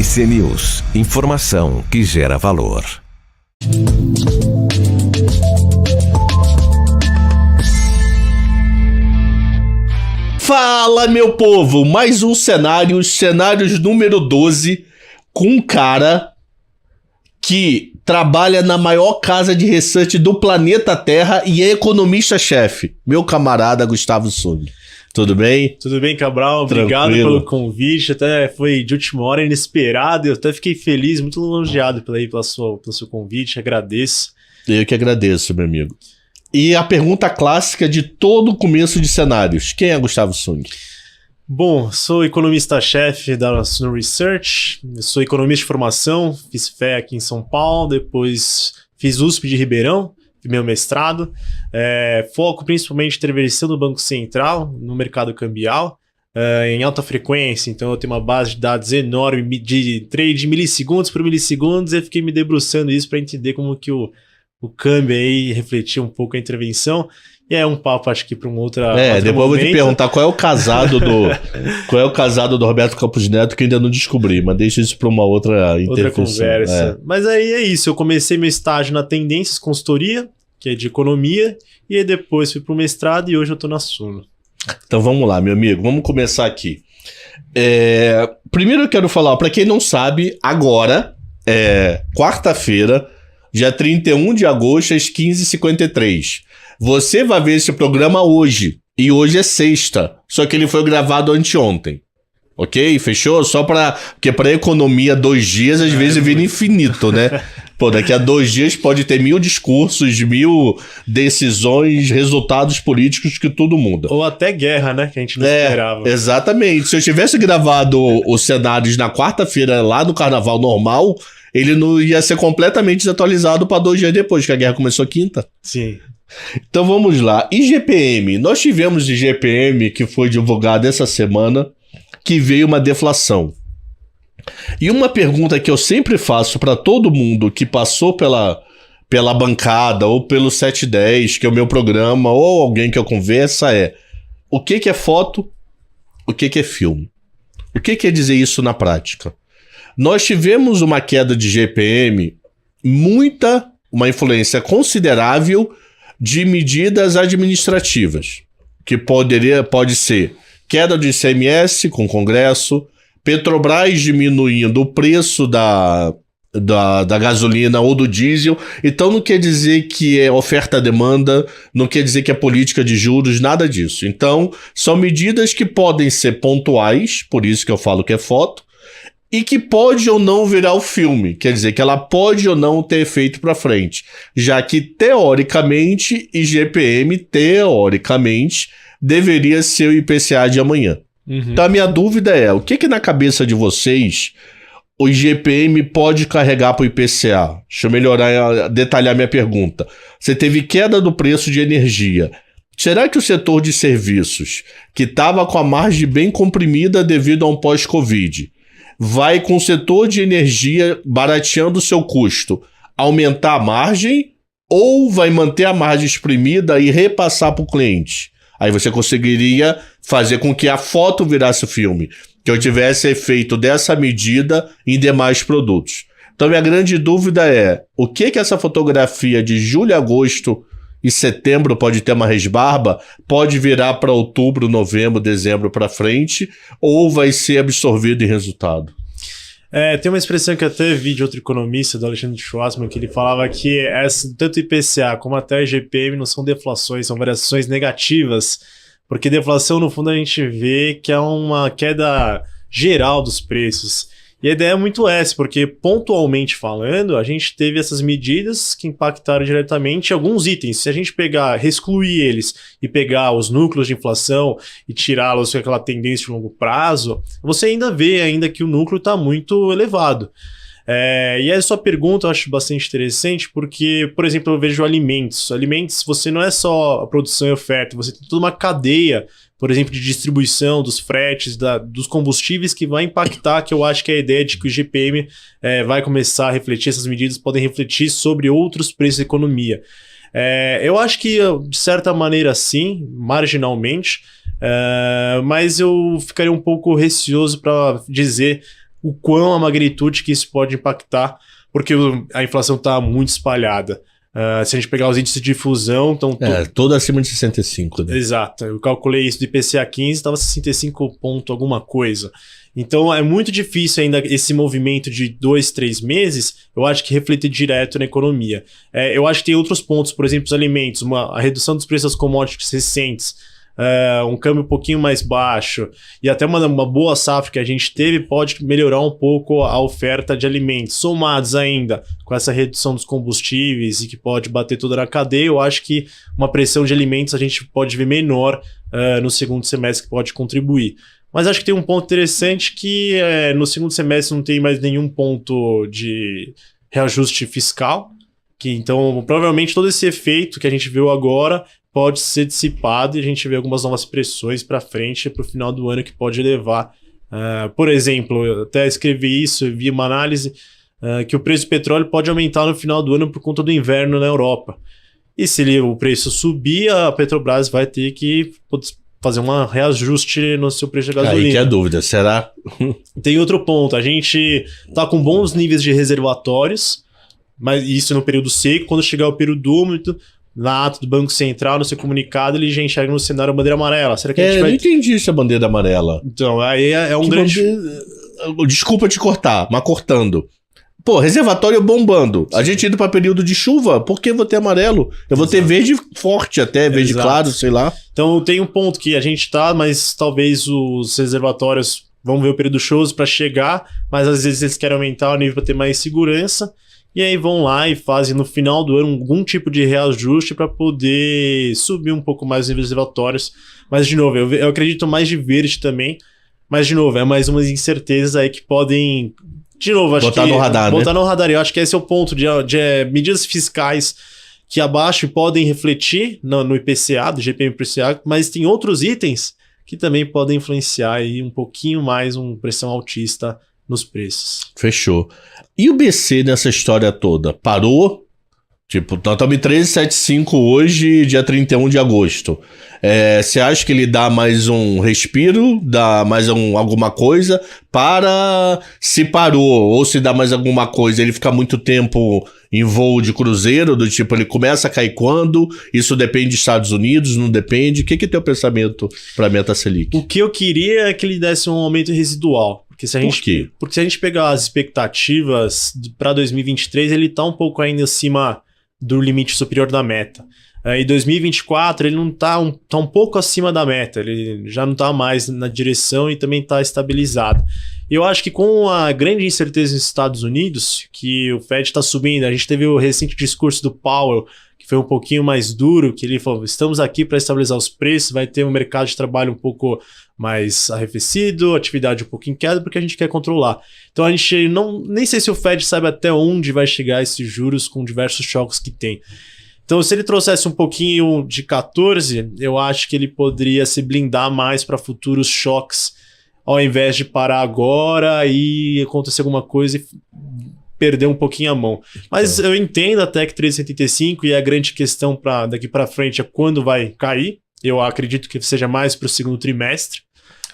IC News, informação que gera valor. Fala, meu povo, mais um cenários número 12, com um cara que trabalha na maior casa de research do planeta Terra e é economista-chefe, meu camarada Gustavo Sung. Tudo bem? Tudo bem, Cabral? Obrigado pelo convite. Até foi de última hora, inesperado. Eu até fiquei feliz, muito elogiado pelo seu convite. Agradeço. Eu que agradeço, meu amigo. E a pergunta clássica de todo começo de cenários. Quem é Gustavo Sung? Bom, sou economista-chefe da Suno Research. Eu sou economista de formação. Fiz FE aqui em São Paulo. Depois fiz USP de Ribeirão. Meu mestrado, foco principalmente em intervenção do Banco Central no mercado cambial, em alta frequência. Então eu tenho uma base de dados enorme de trade milissegundos por milissegundos e eu fiquei me debruçando isso para entender como que o câmbio aí refletia um pouco a intervenção. E é um papo, acho que para um outro depois momento. Eu vou te perguntar qual é o casado do Roberto Campos Neto, que ainda não descobri, mas deixa isso para uma outra conversa. Mas aí é isso, eu comecei meu estágio na Tendências Consultoria, que é de economia, e aí depois fui para o mestrado e hoje eu estou na Suno. Então vamos lá, meu amigo, vamos começar aqui. Primeiro eu quero falar, para quem não sabe, agora é quarta-feira, dia 31 de agosto, às 15h53. Você vai ver esse programa hoje, e hoje é sexta, só que ele foi gravado anteontem. Ok? Fechou? Porque pra economia 2 dias às vezes vira infinito, né? Pô, daqui a 2 dias pode ter 1000 discursos, 1000 decisões, resultados políticos que tudo muda. Ou até guerra, né? Que a gente não esperava. Exatamente. Se eu tivesse gravado os cenários na quarta-feira lá no Carnaval normal, ele não ia ser completamente desatualizado para 2 dias depois, que a guerra começou quinta. Sim. Então vamos lá. IGPM. Nós tivemos IGPM que foi divulgado essa semana, que veio uma deflação. E uma pergunta que eu sempre faço para todo mundo que passou pela bancada ou pelo 710, que é o meu programa, ou alguém que eu conversa é: o que é foto? O que é filme? O que quer dizer isso na prática? Nós tivemos uma queda de IGPM, uma influência considerável de medidas administrativas, que pode ser queda do ICMS com o Congresso, Petrobras diminuindo o preço da gasolina ou do diesel. Então não quer dizer que é oferta-demanda, não quer dizer que é política de juros, nada disso. Então são medidas que podem ser pontuais, por isso que eu falo que é foto, e que pode ou não virar o filme, quer dizer que ela pode ou não ter efeito para frente, já que teoricamente IGPM, deveria ser o IPCA de amanhã. Então a minha dúvida é, o que na cabeça de vocês o IGPM pode carregar para o IPCA? Deixa eu detalhar minha pergunta. Você teve queda do preço de energia. Será que o setor de serviços, que estava com a margem bem comprimida devido a um pós-Covid, vai com o setor de energia barateando o seu custo aumentar a margem, ou vai manter a margem exprimida e repassar para o cliente? Aí você conseguiria fazer com que a foto virasse o filme, que eu tivesse efeito dessa medida em demais produtos. Então minha grande dúvida é, o que essa fotografia de julho, agosto e setembro pode ter uma resbarba, pode virar para outubro, novembro, dezembro para frente, ou vai ser absorvido em resultado? Tem uma expressão que eu até vi de outro economista, do Alexandre Schwarzman, que ele falava que tanto o IPCA como até o IGPM não são deflações, são variações negativas, porque deflação, no fundo, a gente vê que é uma queda geral dos preços. E a ideia é muito essa, porque pontualmente falando, a gente teve essas medidas que impactaram diretamente alguns itens. Se a gente excluir eles e pegar os núcleos de inflação e tirá-los com aquela tendência de longo prazo, você ainda vê que o núcleo está muito elevado. E a sua pergunta eu acho bastante interessante, porque, por exemplo, eu vejo alimentos. Alimentos, você não é só a produção e oferta, você tem toda uma cadeia, por exemplo, de distribuição dos fretes, dos combustíveis, que vai impactar, que eu acho que é a ideia de que o IGPM vai começar a refletir, essas medidas podem refletir sobre outros preços da economia. Eu acho que, de certa maneira, sim, marginalmente, mas eu ficaria um pouco receoso para dizer o quão a magnitude que isso pode impactar, porque a inflação está muito espalhada. Se a gente pegar os índices de difusão... Todo acima de 65. Né? Exato. Eu calculei isso do IPCA 15, estava 65 ponto alguma coisa. Então é muito difícil ainda esse movimento de 2, 3 meses, eu acho que refletir direto na economia. Eu acho que tem outros pontos, por exemplo, os alimentos, a redução dos preços das commodities recentes, um câmbio um pouquinho mais baixo e até uma boa safra que a gente teve pode melhorar um pouco a oferta de alimentos, somados ainda com essa redução dos combustíveis e que pode bater toda na cadeia. Eu acho que uma pressão de alimentos a gente pode ver menor no segundo semestre, que pode contribuir. Mas acho que tem um ponto interessante que no segundo semestre não tem mais nenhum ponto de reajuste fiscal, que então provavelmente todo esse efeito que a gente viu agora pode ser dissipado e a gente vê algumas novas pressões para frente, para o final do ano, que pode levar. Por exemplo, eu até escrevi isso, vi uma análise que o preço do petróleo pode aumentar no final do ano por conta do inverno na Europa. E se o preço subir, a Petrobras vai ter que fazer um reajuste no seu preço de gasolina. Aí que é a dúvida, será? Tem outro ponto, a gente está com bons níveis de reservatórios, mas isso no período seco. Quando chegar o período úmido, na ata do Banco Central, no seu comunicado, ele já enxerga no cenário a bandeira amarela. Será que a gente vai... Eu não entendi essa bandeira amarela. Então, aí é um grande... Desculpa te cortar, mas cortando. Pô, reservatório bombando. A gente indo para período de chuva, por que vou ter amarelo? Eu vou ter verde forte até, verde claro, sei lá. Então tem um ponto que a gente tá, mas talvez os reservatórios vão ver o período chuvoso para chegar, mas às vezes eles querem aumentar o nível para ter mais segurança. E aí vão lá e fazem no final do ano algum tipo de reajuste para poder subir um pouco mais os níveis reservatórios. Mas, de novo, eu acredito mais de verde também. Mas, de novo, é mais umas incertezas aí que podem... De novo, acho botar que... no radar, botar no radar. Eu acho que esse é o ponto de medidas fiscais que abaixo podem refletir no IPCA, do GPM IPCA, mas tem outros itens que também podem influenciar aí um pouquinho mais uma pressão altista nos preços. Fechou. E o BC nessa história toda? Parou? Tipo, nós estamos em 13,75 hoje, dia 31 de agosto. Você acha que ele dá mais um respiro? Dá mais alguma coisa? Se parou, ou se dá mais alguma coisa, ele fica muito tempo em voo de cruzeiro, do tipo, ele começa a cair quando? Isso depende dos Estados Unidos, não depende? O que é teu pensamento para a meta Selic? O que eu queria é que ele desse um aumento residual. Porque se a gente, Por quê? Porque se a gente pegar as expectativas para 2023, ele está um pouco ainda acima do limite superior da meta. Em 2024, ele não tá um pouco acima da meta, ele já não está mais na direção e também está estabilizado. Eu acho que com a grande incerteza nos Estados Unidos, que o Fed está subindo, a gente teve o recente discurso do Powell, que foi um pouquinho mais duro, que ele falou, estamos aqui para estabilizar os preços, vai ter um mercado de trabalho um pouco mais arrefecido, atividade um pouco em queda, porque a gente quer controlar. Então a gente nem sei se o Fed sabe até onde vai chegar esses juros com diversos choques que tem. Então se ele trouxesse um pouquinho de 14, eu acho que ele poderia se blindar mais para futuros choques, ao invés de parar agora e acontecer alguma coisa e perder um pouquinho a mão. Mas eu entendo até que 3,75 e a grande questão daqui para frente é quando vai cair. Eu acredito que seja mais para o segundo trimestre.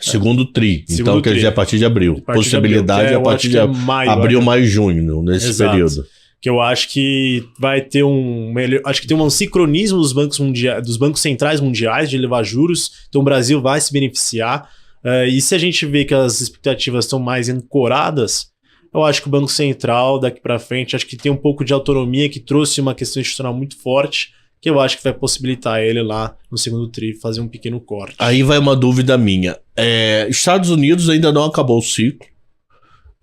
Segundo tri. Então quer dizer a partir de abril. Possibilidade a partir de abril, maio, junho, nesse Exato. período. Que eu acho que vai ter acho que tem um sincronismo dos bancos centrais mundiais de elevar juros. Então o Brasil vai se beneficiar. E se a gente vê que as expectativas estão mais ancoradas, eu acho que o Banco Central, daqui para frente, acho que tem um pouco de autonomia, que trouxe uma questão institucional muito forte, que eu acho que vai possibilitar ele lá no segundo tri fazer um pequeno corte. Aí vai uma dúvida minha. Estados Unidos ainda não acabou o ciclo.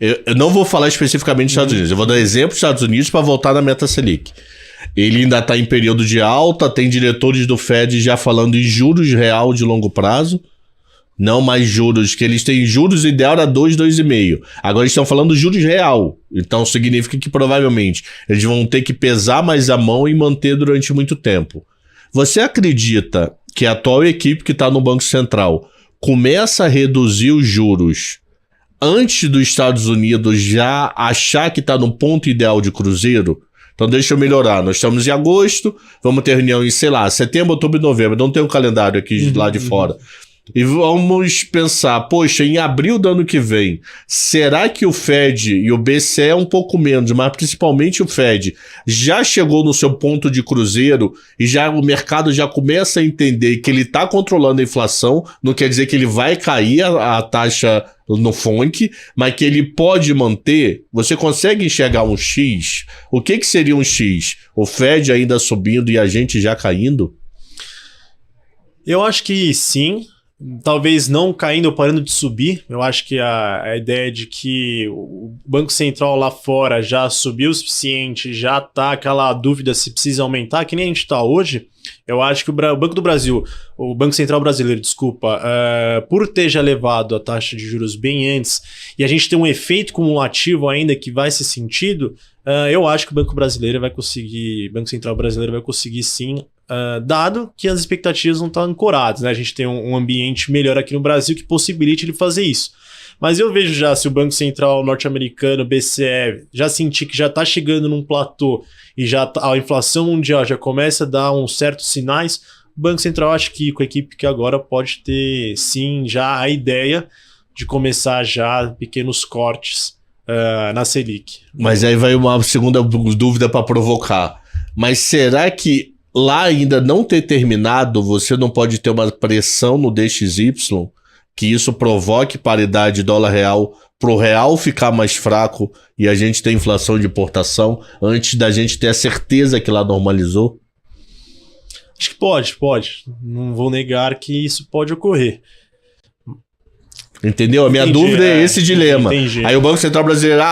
Eu não vou falar especificamente dos Estados Unidos, eu vou dar exemplo dos Estados Unidos para voltar na meta Selic. Ele ainda está em período de alta, tem diretores do Fed já falando em juros real de longo prazo. Não mais juros, que eles têm juros ideal a 2, 2,5. Agora eles estão falando juros real. Então significa que provavelmente eles vão ter que pesar mais a mão e manter durante muito tempo. Você acredita que a atual equipe que está no Banco Central começa a reduzir os juros antes dos Estados Unidos já achar que está no ponto ideal de cruzeiro? Então deixa eu melhorar. Nós estamos em agosto, vamos ter reunião em, sei lá, setembro, outubro e novembro. Não tem um calendário aqui lá de fora. E vamos pensar, poxa, em abril do ano que vem, será que o Fed e o BCE um pouco menos, mas principalmente o Fed, já chegou no seu ponto de cruzeiro e já o mercado já começa a entender que ele está controlando a inflação, não quer dizer que ele vai cair a taxa no FONC, mas que ele pode manter? Você consegue enxergar um X? O que seria um X? O Fed ainda subindo e a gente já caindo? Eu acho que sim. Talvez não caindo ou parando de subir. Eu acho que a ideia de que o Banco Central lá fora já subiu o suficiente, já tá aquela dúvida se precisa aumentar, que nem a gente tá hoje. Eu acho que o Banco do Brasil, o Banco Central brasileiro, desculpa, por ter já levado a taxa de juros bem antes, e a gente tem um efeito cumulativo ainda que vai ser sentido, eu acho que o Banco Central brasileiro vai conseguir sim, dado que as expectativas não estão ancoradas, né? A gente tem um ambiente melhor aqui no Brasil que possibilite ele fazer isso. Mas eu vejo já, se o Banco Central norte-americano, BCE, já sentir que já está chegando num platô e já a inflação mundial já começa a dar uns certos sinais, o Banco Central, acho que com a equipe que agora pode ter, sim, já a ideia de começar já pequenos cortes na Selic. Mas aí vai uma segunda dúvida para provocar. Mas será que lá ainda não ter terminado, você não pode ter uma pressão no DXY, que isso provoque paridade dólar-real, para o real ficar mais fraco e a gente ter inflação de importação, antes da gente ter a certeza que lá normalizou? Acho que pode. Não vou negar que isso pode ocorrer. Entendeu? A minha dúvida é esse dilema. Entendi. Aí o Banco Central brasileiro,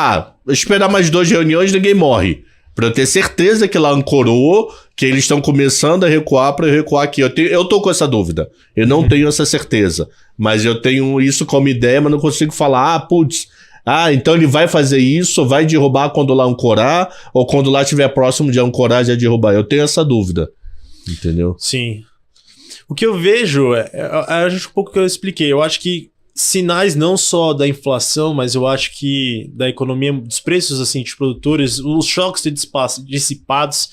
esperar mais 2 reuniões, ninguém morre. Pra eu ter certeza que lá ancorou, que eles estão começando a recuar para eu recuar aqui. Eu tô com essa dúvida. Eu não tenho essa certeza. Mas eu tenho isso como ideia, mas não consigo falar, então ele vai fazer isso, vai derrubar quando lá ancorar, ou quando lá estiver próximo de ancorar, já derrubar. Eu tenho essa dúvida. Entendeu? Sim. O que eu vejo, acho um pouco que eu expliquei. Eu acho que sinais não só da inflação, mas eu acho que da economia, dos preços assim, de produtores, os choques dissipados,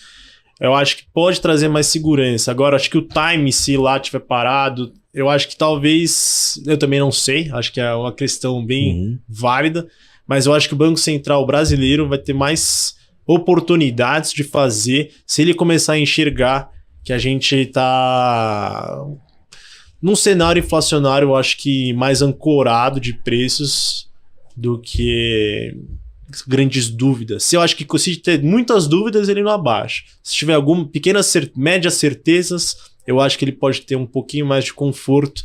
eu acho que pode trazer mais segurança. Agora, acho que o time, se lá estiver parado, eu acho que talvez, eu também não sei, acho que é uma questão bem válida, mas eu acho que o Banco Central brasileiro vai ter mais oportunidades de fazer se ele começar a enxergar que a gente está num cenário inflacionário, eu acho que mais ancorado de preços do que grandes dúvidas. Eu acho que se ter muitas dúvidas, ele não abaixa. Se tiver alguma médias certezas, eu acho que ele pode ter um pouquinho mais de conforto,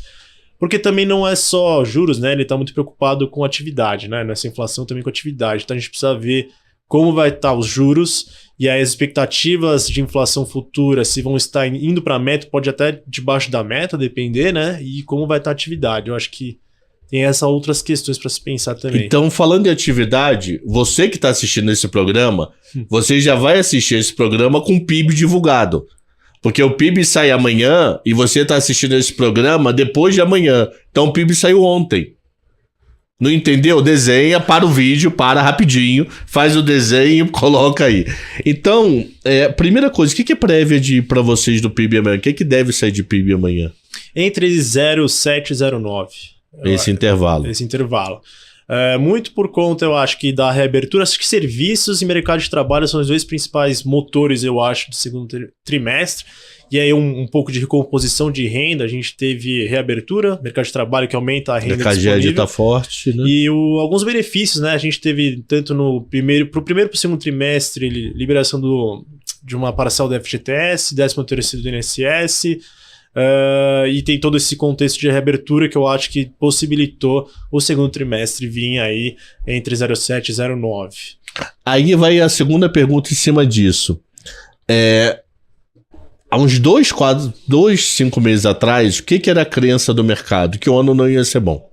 porque também não é só juros, né? Ele está muito preocupado com atividade, né? Nessa inflação também com atividade. Então a gente precisa ver como vai estar os juros e aí as expectativas de inflação futura, se vão estar indo para a meta, pode até debaixo da meta, depender, né? E como vai estar a atividade. Eu acho que tem essas outras questões para se pensar também. Então, falando de atividade, você que está assistindo esse programa, você já vai assistir esse programa com o PIB divulgado. Porque o PIB sai amanhã e você está assistindo esse programa depois de amanhã. Então o PIB saiu ontem. Não entendeu? Desenha, para o vídeo, para rapidinho, faz o desenho, coloca aí. Então, primeira coisa, o que é prévia para vocês do PIB amanhã? O que deve sair de PIB amanhã? Entre 0,7 e 0,9. Esse intervalo. Esse intervalo. Muito por conta, eu acho, que da reabertura. Acho que serviços e mercado de trabalho são os dois principais motores, eu acho, do segundo trimestre. E aí um pouco de recomposição de renda. A gente teve reabertura, mercado de trabalho que aumenta a renda disponível. A CAGED está forte, né? E alguns benefícios, né? A gente teve tanto pro primeiro e pro segundo trimestre, liberação de uma parcela do FGTS, 13º do INSS, e tem todo esse contexto de reabertura que eu acho que possibilitou o segundo trimestre vir aí entre 0,7 e 0,9. Aí vai a segunda pergunta em cima disso. Há uns 5 meses atrás, o que era a crença do mercado? Que o ano não ia ser bom.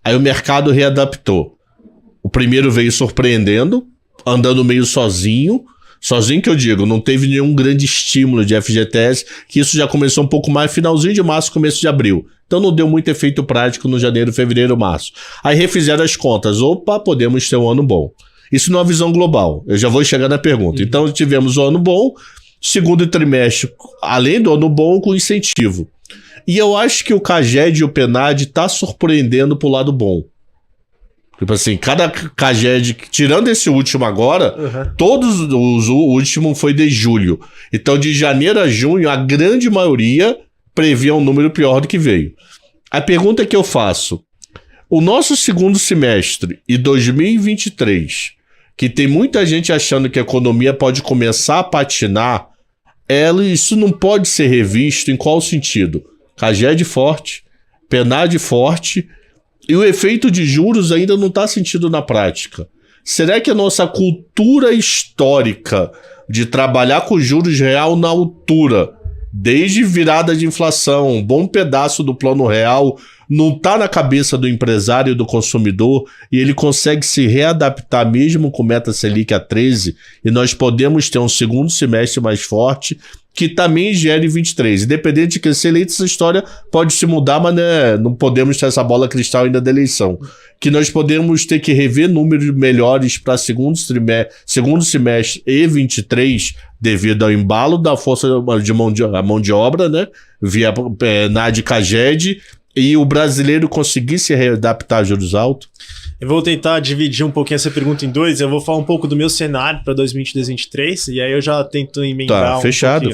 Aí o mercado readaptou. O primeiro veio surpreendendo, andando meio sozinho. Sozinho que eu digo, não teve nenhum grande estímulo de FGTS, que isso já começou um pouco mais finalzinho de março, começo de abril. Então não deu muito efeito prático no janeiro, fevereiro, março. Aí refizeram as contas. Opa, podemos ter um ano bom. Isso numa visão global. Eu já vou chegar na pergunta. Então tivemos um ano bom, segundo trimestre, além do ano bom, com incentivo. E eu acho que o Caged e o Penad tá surpreendendo pro lado bom. Tipo assim, cada Caged, tirando esse último agora, todos os o último foi de julho. Então, de janeiro a junho, a grande maioria previa um número pior do que veio. A pergunta que eu faço, o nosso segundo semestre e 2023, que tem muita gente achando que a economia pode começar a patinar, isso não pode ser revisto em qual sentido? Caged forte, Penad forte, e o efeito de juros ainda não está sentido na prática. Será que a nossa cultura histórica de trabalhar com juros real na altura, desde virada de inflação, um bom pedaço do plano real, não está na cabeça do empresário e do consumidor, e ele consegue se readaptar mesmo com meta Selic a 13, e nós podemos ter um segundo semestre mais forte, que também gere 23. Independente de crescer eleito, essa história pode se mudar, mas né, não podemos ter essa bola cristal ainda da eleição. Que nós podemos ter que rever números melhores para segundo semestre e 23, devido ao embalo da força de mão de obra, né? Via NAD Caged, e o brasileiro conseguir se readaptar a juros altos. Eu vou tentar dividir um pouquinho essa pergunta em dois. Eu vou falar um pouco do meu cenário para 2022 e 2023, e aí eu já tento emendar fechado.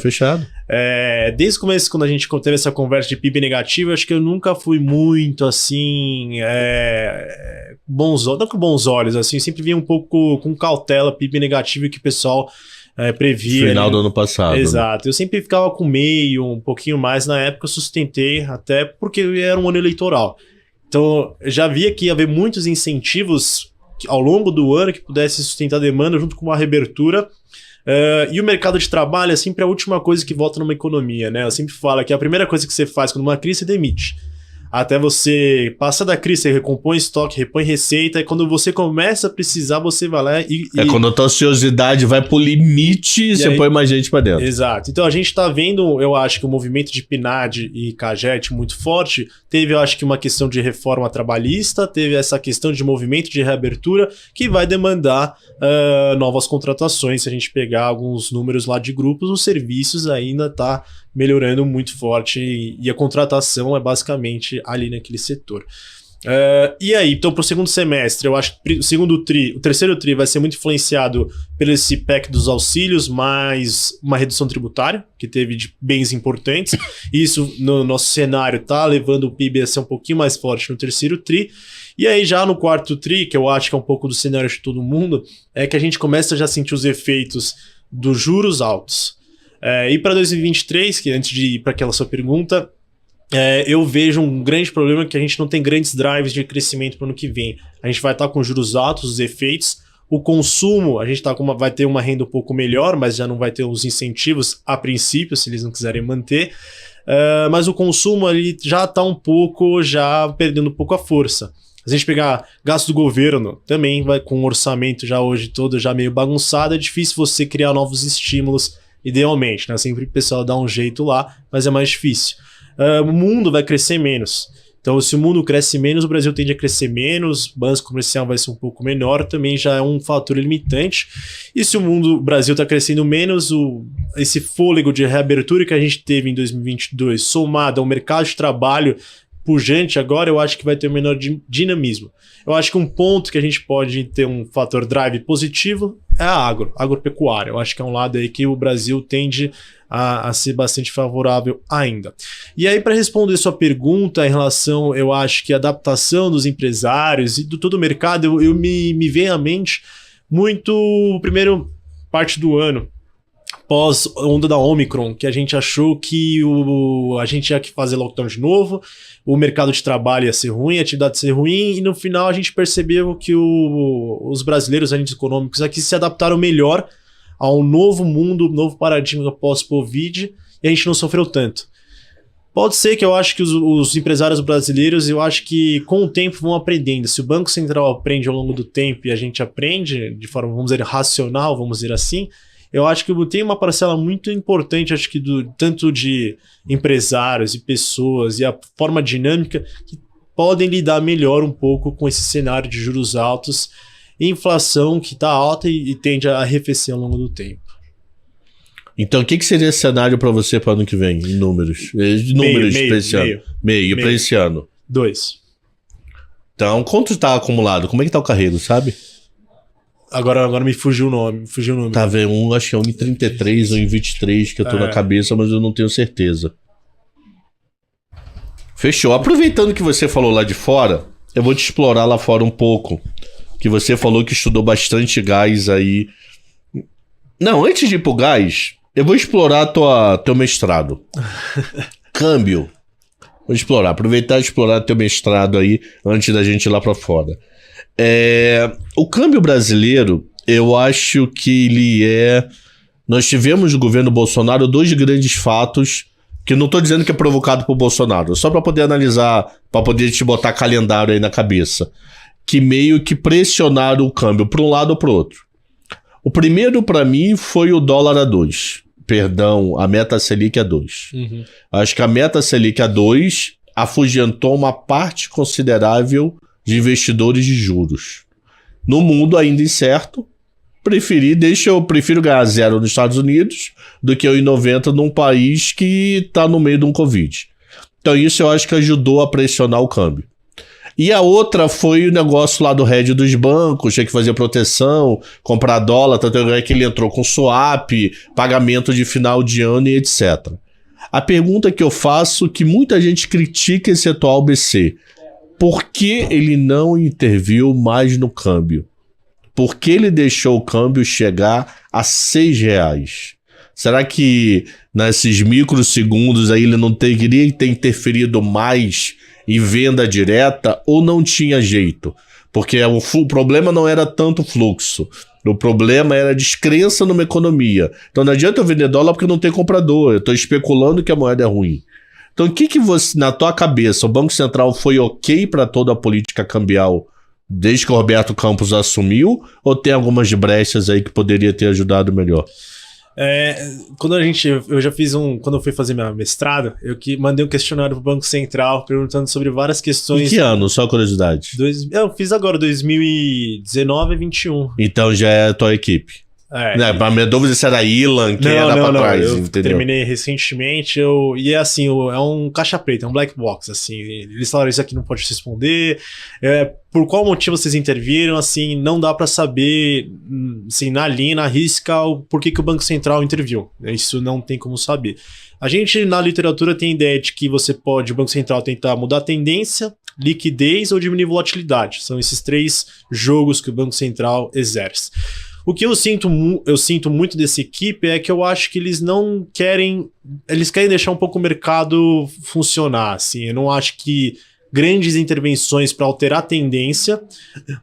Desde o começo, quando a gente teve essa conversa de PIB negativo, eu acho que eu nunca fui muito assim, não com bons olhos, assim, eu sempre vi um pouco com cautela PIB negativo que o pessoal previa. Final do ano passado. Exato. Né? Eu sempre ficava com meio, um pouquinho mais. Na época eu sustentei, até porque era um ano eleitoral. Então, eu já via que ia haver muitos incentivos ao longo do ano que pudesse sustentar a demanda junto com uma reabertura. E o mercado de trabalho é sempre a última coisa que volta numa economia, né? Eu sempre falo que a primeira coisa que você faz quando uma crise, você demite. Até você passar da crise, você recompõe estoque, repõe receita, e quando você começa a precisar, você vai lá e... quando a tua ociosidade vai pro limite, você põe mais gente pra dentro. Exato. Então a gente tá vendo, eu acho que o movimento de Penad e Caged muito forte. Teve, eu acho que uma questão de reforma trabalhista, teve essa questão de movimento de reabertura, que vai demandar novas contratações. Se a gente pegar alguns números lá de grupos, os serviços ainda tá melhorando muito forte e a contratação é basicamente ali naquele setor. E aí, então pro segundo semestre, eu acho que o terceiro tri vai ser muito influenciado pelo esse PEC dos auxílios, mais uma redução tributária, que teve de bens importantes. Isso no nosso cenário tá levando o PIB a ser um pouquinho mais forte no terceiro tri. E aí já no quarto tri, que eu acho que é um pouco do cenário de todo mundo, é que a gente começa já a sentir os efeitos dos juros altos. E para 2023, que antes de ir para aquela sua pergunta, eu vejo um grande problema que a gente não tem grandes drives de crescimento para o ano que vem. A gente vai estar com juros altos, os efeitos. O consumo, a gente vai ter uma renda um pouco melhor, mas já não vai ter os incentivos a princípio, se eles não quiserem manter. Mas o consumo ali já está já perdendo um pouco a força. Se a gente pegar gasto do governo, também vai com o orçamento já hoje todo já meio bagunçado, é difícil você criar novos estímulos. Idealmente, né? Sempre o pessoal dá um jeito lá, mas é mais difícil. O mundo vai crescer menos. Então, se o mundo cresce menos, o Brasil tende a crescer menos, o balanço comercial vai ser um pouco menor, também já é um fator limitante. E se o Brasil está crescendo menos, esse fôlego de reabertura que a gente teve em 2022, somado ao mercado de trabalho pujante agora, eu acho que vai ter um menor dinamismo. Eu acho que um ponto que a gente pode ter um fator drive positivo é a agropecuária. Eu acho que é um lado aí que o Brasil tende a ser bastante favorável ainda. E aí, para responder sua pergunta em relação, eu acho que a adaptação dos empresários e do todo o mercado, me vem à mente muito, primeiro, parte do ano, pós onda da Omicron, que a gente achou que a gente ia fazer lockdown de novo, o mercado de trabalho ia ser ruim, a atividade ia ser ruim, e no final a gente percebeu que os brasileiros, agentes econômicos aqui se adaptaram melhor ao novo mundo, novo paradigma pós-Covid, e a gente não sofreu tanto. Pode ser que eu acho que os empresários brasileiros, eu acho que com o tempo vão aprendendo. Se o Banco Central aprende ao longo do tempo e a gente aprende de forma, vamos dizer, racional, vamos dizer assim, eu acho que tem uma parcela muito importante, acho que tanto de empresários e pessoas e a forma dinâmica que podem lidar melhor um pouco com esse cenário de juros altos e inflação que está alta e tende a arrefecer ao longo do tempo. Então, o que seria esse cenário para você para ano que vem, em números? Números para esse ano. Meio para esse ano. 2. Então, quanto tá acumulado? Como é que tá o carrego, sabe? Agora me fugiu o nome. Tá vendo? Acho que é 1,33 ou 1,23 que eu tô na cabeça, mas eu não tenho certeza. Fechou. Aproveitando que você falou lá de fora, eu vou te explorar lá fora um pouco. Que você falou que estudou bastante gás aí. Não, antes de ir pro gás, eu vou explorar teu mestrado. Câmbio. Vou aproveitar e explorar teu mestrado aí antes da gente ir lá pra fora. O câmbio brasileiro, eu acho que ele é... Nós tivemos no governo Bolsonaro 2 grandes fatos, que não tô dizendo que é provocado por Bolsonaro, só pra poder analisar, pra poder te botar calendário aí na cabeça, que meio que pressionaram o câmbio pra um lado ou pro outro. O primeiro pra mim foi o dólar a 2. Perdão, a meta Selic a 2. Uhum. Acho que a meta Selic a 2 afugentou uma parte considerável de investidores de juros. No mundo ainda incerto, eu prefiro ganhar 0 nos Estados Unidos do que eu ir 90 num país que está no meio de um Covid. Então isso eu acho que ajudou a pressionar o câmbio. E a outra foi o negócio lá do hedge dos bancos, tinha que fazer proteção, comprar dólar, tanto é que ele entrou com swap, pagamento de final de ano e etc. A pergunta que eu faço, que muita gente critica esse atual BC, por que ele não interviu mais no câmbio? Por que ele deixou o câmbio chegar a R$6? Será que nesses microsegundos aí ele não teria que ter interferido mais em venda direta ou não tinha jeito? Porque o problema não era tanto fluxo. O problema era descrença numa economia. Então não adianta eu vender dólar porque não tem comprador. Eu estou especulando que a moeda é ruim. Então o que você, na tua cabeça, o Banco Central foi ok para toda a política cambial desde que o Roberto Campos assumiu? Ou tem algumas brechas aí que poderia ter ajudado melhor? Eu já fiz quando eu fui fazer minha mestrado, eu mandei um questionário pro Banco Central perguntando sobre várias questões. Em que ano? Só curiosidade. Eu fiz agora, 2019 e 2021. Então já é a tua equipe. A minha dúvida se era Ilan, que era pra trás, eu entendeu? Terminei recentemente, e é assim, é um caixa preta, é um black box, assim, eles falaram isso aqui não pode responder, por qual motivo vocês interviram, assim, não dá pra saber, assim, na linha, na risca, por que o Banco Central interviu, isso não tem como saber. A gente, na literatura, tem a ideia de que o Banco Central tentar mudar a tendência, liquidez ou diminuir volatilidade, são esses 3 jogos que o Banco Central exerce. O que eu sinto muito dessa equipe é que eu acho que eles querem deixar um pouco o mercado funcionar, assim. Eu não acho que grandes intervenções para alterar a tendência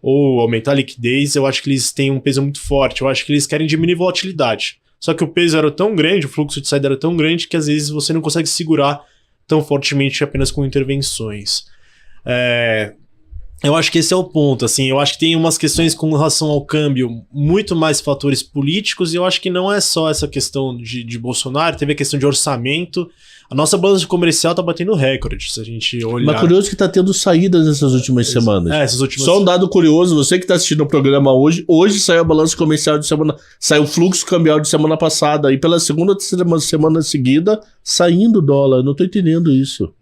ou aumentar a liquidez, eu acho que eles têm um peso muito forte. Eu acho que eles querem diminuir volatilidade. Só que o peso era tão grande, o fluxo de saída era tão grande que às vezes você não consegue segurar tão fortemente apenas com intervenções. Eu acho que esse é o ponto, assim, eu acho que tem umas questões com relação ao câmbio, muito mais fatores políticos, e eu acho que não é só essa questão de Bolsonaro, teve a questão de orçamento, a nossa balança comercial tá batendo recorde, se a gente olhar... Mas curioso que tá tendo saídas nessas últimas semanas. Essas últimas... Só um dado curioso, você que tá assistindo o programa hoje saiu a balança comercial de semana, saiu o fluxo cambial de semana passada, e pela segunda semana seguida, saindo o dólar, eu não tô entendendo isso.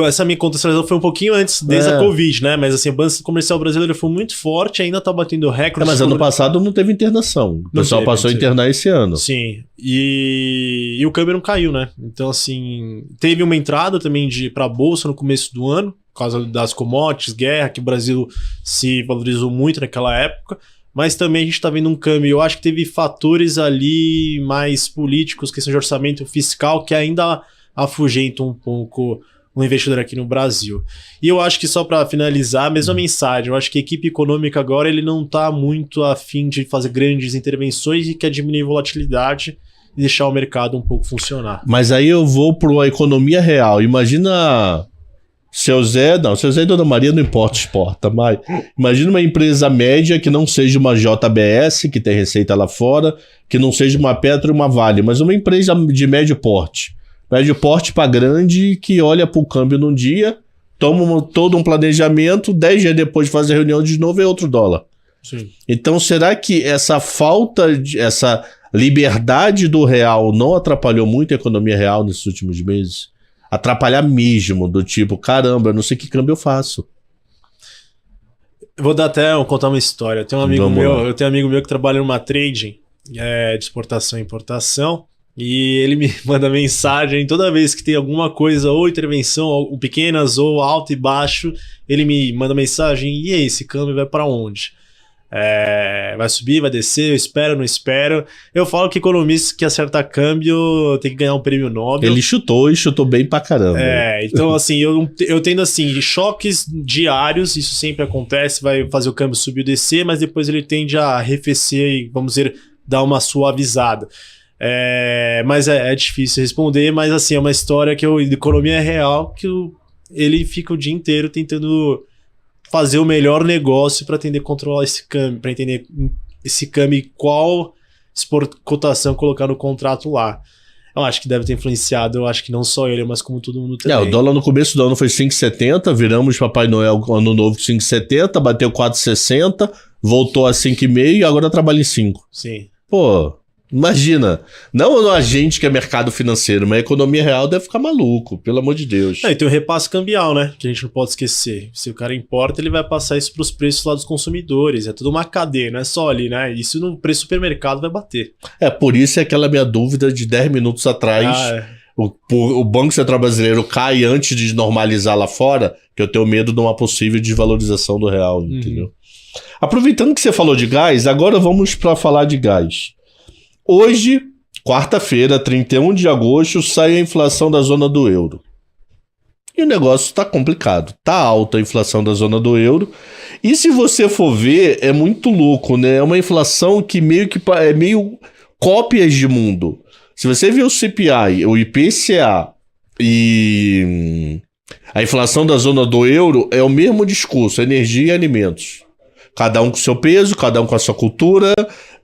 Essa minha contextualização foi um pouquinho antes desde a Covid, né? Mas assim, a balança comercial brasileira foi muito forte, ainda tá batendo recorde. Mas ano passado não teve internação. O pessoal passou a internar esse ano. Sim. E o câmbio não caiu, né? Então, assim, teve uma entrada também pra bolsa no começo do ano, por causa das commodities, guerra, que o Brasil se valorizou muito naquela época. Mas também a gente tá vendo um câmbio. Eu acho que teve fatores ali mais políticos, questão de orçamento fiscal, que ainda afugenta um pouco o investidor aqui no Brasil. E eu acho que só para finalizar, a mesma mensagem, eu acho que a equipe econômica agora ele não está muito a fim de fazer grandes intervenções e quer diminuir a volatilidade e deixar o mercado um pouco funcionar. Mas aí eu vou para a economia real. Imagina seu Zé e Dona Maria não exporta, mas imagina uma empresa média que não seja uma JBS, que tem receita lá fora, que não seja uma Petro e uma Vale, mas uma empresa de médio porte. Médio porte para grande, que olha para o câmbio num dia, toma todo um planejamento, 10 dias depois faz a reunião de novo, é outro dólar. Sim. Então será que essa falta, essa liberdade do real não atrapalhou muito a economia real nesses últimos meses? Atrapalhar mesmo, do tipo, caramba, eu não sei que câmbio eu faço. Vou contar uma história. Eu tenho um amigo meu que trabalha numa trading de exportação e importação, e ele me manda mensagem toda vez que tem alguma coisa, ou intervenção, ou pequenas, ou alto e baixo, ele me manda mensagem, e aí, esse câmbio vai para onde? Vai subir, vai descer, eu espero, não espero. Eu falo que economista que acerta câmbio tem que ganhar um prêmio Nobel. Ele chutou e chutou bem pra caramba. Então assim, eu tendo assim, choques diários, isso sempre acontece, vai fazer o câmbio subir e descer, mas depois ele tende a arrefecer e, vamos dizer, dar uma suavizada. Mas é difícil responder, mas assim, é uma história que de economia real, que ele fica o dia inteiro tentando fazer o melhor negócio para tentar controlar esse câmbio, para entender esse câmbio e qual cotação colocar no contrato lá. Eu acho que deve ter influenciado, eu acho que não só ele, mas como todo mundo também. O dólar no começo do ano foi 5,70, viramos Papai Noel Ano Novo com 5,70, bateu 4,60, voltou a 5,5 e agora trabalha em 5. Sim. Pô, imagina, não a gente que é mercado financeiro, mas a economia real deve ficar maluco, pelo amor de Deus. E tem o repasse cambial, né? Que a gente não pode esquecer. Se o cara importa, ele vai passar isso pros preços lá dos consumidores. É tudo uma cadeia, não é só ali, né? Isso no preço do supermercado vai bater. Por isso é aquela minha dúvida de 10 minutos atrás. O Banco Central Brasileiro cai antes de normalizar lá fora, que eu tenho medo de uma possível desvalorização do real, entendeu? Aproveitando que você falou de gás, agora vamos para falar de gás. Hoje, quarta-feira, 31 de agosto, sai a inflação da zona do euro. E o negócio está complicado. Tá alta a inflação da zona do euro. E se você for ver, é muito louco, né? É uma inflação que é meio cópias de mundo. Se você ver o CPI, o IPCA e a inflação da zona do euro, é o mesmo discurso, energia e alimentos. Cada um com seu peso, cada um com a sua cultura.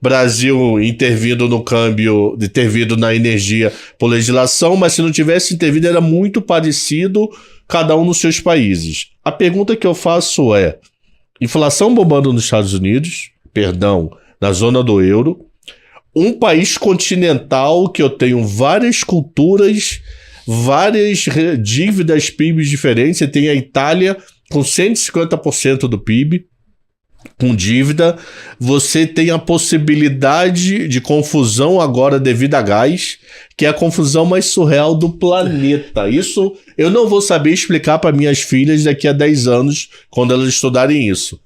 Brasil intervindo no câmbio, intervindo na energia por legislação, mas se não tivesse intervido era muito parecido, cada um nos seus países. A pergunta que eu faço é, inflação bombando nos Estados Unidos, na zona do euro, um país continental que eu tenho várias culturas, várias dívidas PIB diferentes, você tem a Itália com 150% do PIB, com dívida, você tem a possibilidade de confusão agora devido a gás, que é a confusão mais surreal do planeta. Isso eu não vou saber explicar para minhas filhas daqui a 10 anos, quando elas estudarem isso.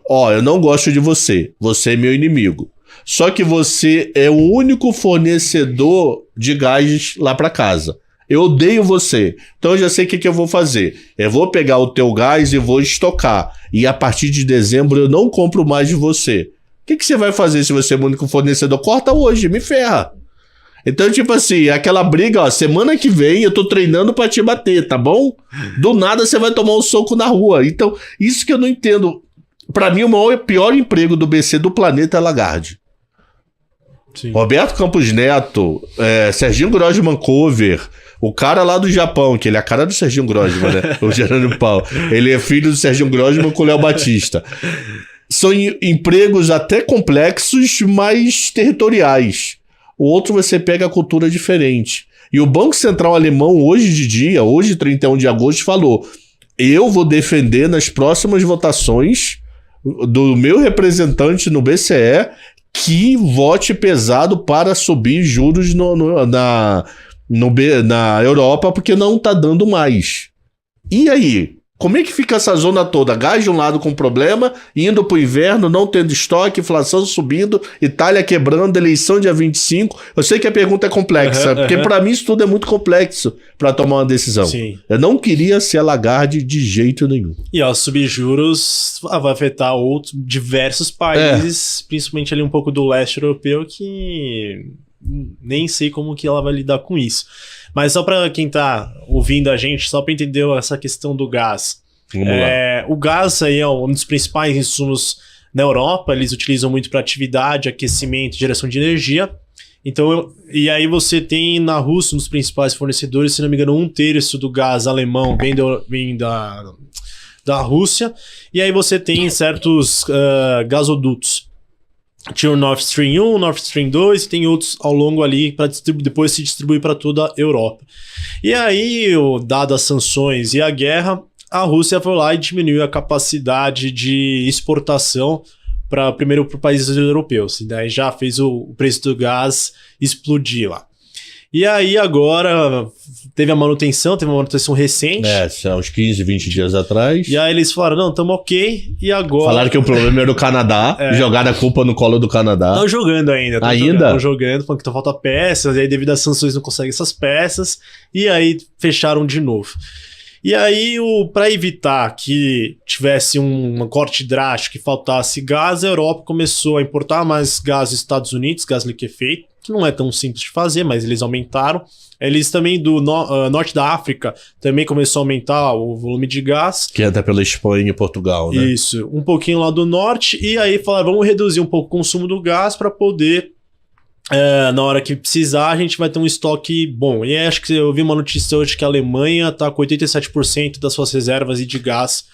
Eu não gosto de você, você é meu inimigo. Só que você é o único fornecedor de gás lá para casa. Eu odeio você, então eu já sei o que eu vou fazer. Eu vou pegar o teu gás e vou estocar. E a partir de dezembro eu não compro mais de você. O que você vai fazer se você é o único fornecedor? Corta hoje, me ferra. Então, tipo assim, aquela briga, semana que vem eu tô treinando pra te bater, tá bom? Do nada você vai tomar um soco na rua. Então, isso que eu não entendo. Pra mim, o pior emprego do BC do planeta é Lagarde. Sim. Roberto Campos Neto, Serginho Grosman Cover, o cara lá do Japão, que ele é a cara do Serginho Grosman, né? O Jerônimo Paulo. Ele é filho do Serginho Grosman com o Léo Batista. São empregos até complexos, mas territoriais. O outro você pega a cultura diferente. E o Banco Central Alemão, hoje 31 de agosto, falou: eu vou defender nas próximas votações do meu representante no BCE que vote pesado para subir juros na Europa, porque não tá dando mais. E aí? Como é que fica essa zona toda? Gás de um lado com problema, indo pro inverno, não tendo estoque, inflação subindo, Itália quebrando, eleição dia 25. Eu sei que a pergunta é complexa, porque para mim isso tudo é muito complexo para tomar uma decisão. Sim. Eu não queria ser a Lagarde de jeito nenhum. E subir juros vai afetar diversos países, principalmente ali um pouco do leste europeu, que nem sei como que ela vai lidar com isso. Mas só para quem tá ouvindo a gente, só para entender essa questão do gás. Vamos lá. O gás aí é um dos principais insumos na Europa, eles utilizam muito para atividade, aquecimento e geração de energia. Então, e aí você tem na Rússia um dos principais fornecedores, se não me engano, 1/3 do gás alemão vem da Rússia. E aí você tem certos gasodutos. Tinha o Nord Stream 1, o Nord Stream 2 e tem outros ao longo ali para depois se distribuir para toda a Europa. E aí, dado as sanções e a guerra, a Rússia foi lá e diminuiu a capacidade de exportação primeiro para países europeus. E daí já fez o preço do gás explodir lá. E aí agora teve uma manutenção recente. Há uns 15, 20 dias atrás. E aí eles falaram, não, estamos ok. E agora... Falaram que o problema era o Canadá, jogaram a culpa no colo do Canadá. Estão jogando ainda. Estão jogando, falando que falta peças, e aí devido às sanções não conseguem essas peças, e aí fecharam de novo. E aí, para evitar que tivesse um corte drástico e faltasse gás, a Europa começou a importar mais gás dos Estados Unidos, gás liquefeito, que não é tão simples de fazer, mas eles aumentaram. Eles também do norte da África também começou a aumentar o volume de gás. Que entra pela Espanha e Portugal, né? Isso, um pouquinho lá do norte, e aí falaram, vamos reduzir um pouco o consumo do gás para poder... na hora que precisar, a gente vai ter um estoque bom. E acho que eu vi uma notícia hoje que a Alemanha está com 87% das suas reservas de gás.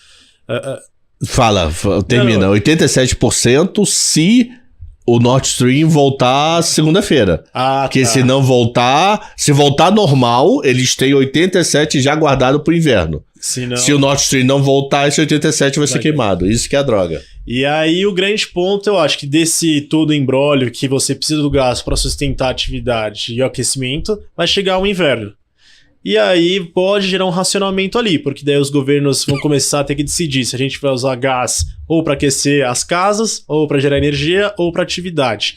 Termina. 87% se o Nord Stream voltar segunda-feira. Porque se não voltar, se voltar normal, eles têm 87 já guardado pro inverno. Se o Nord Stream não voltar, esse 87 vai ser queimado. Isso que é a droga. E aí o grande ponto, eu acho que desse todo embrólio que você precisa do gás para sustentar a atividade e o aquecimento, vai chegar o inverno. E aí pode gerar um racionamento ali, porque daí os governos vão começar a ter que decidir se a gente vai usar gás ou para aquecer as casas, ou para gerar energia, ou para atividade.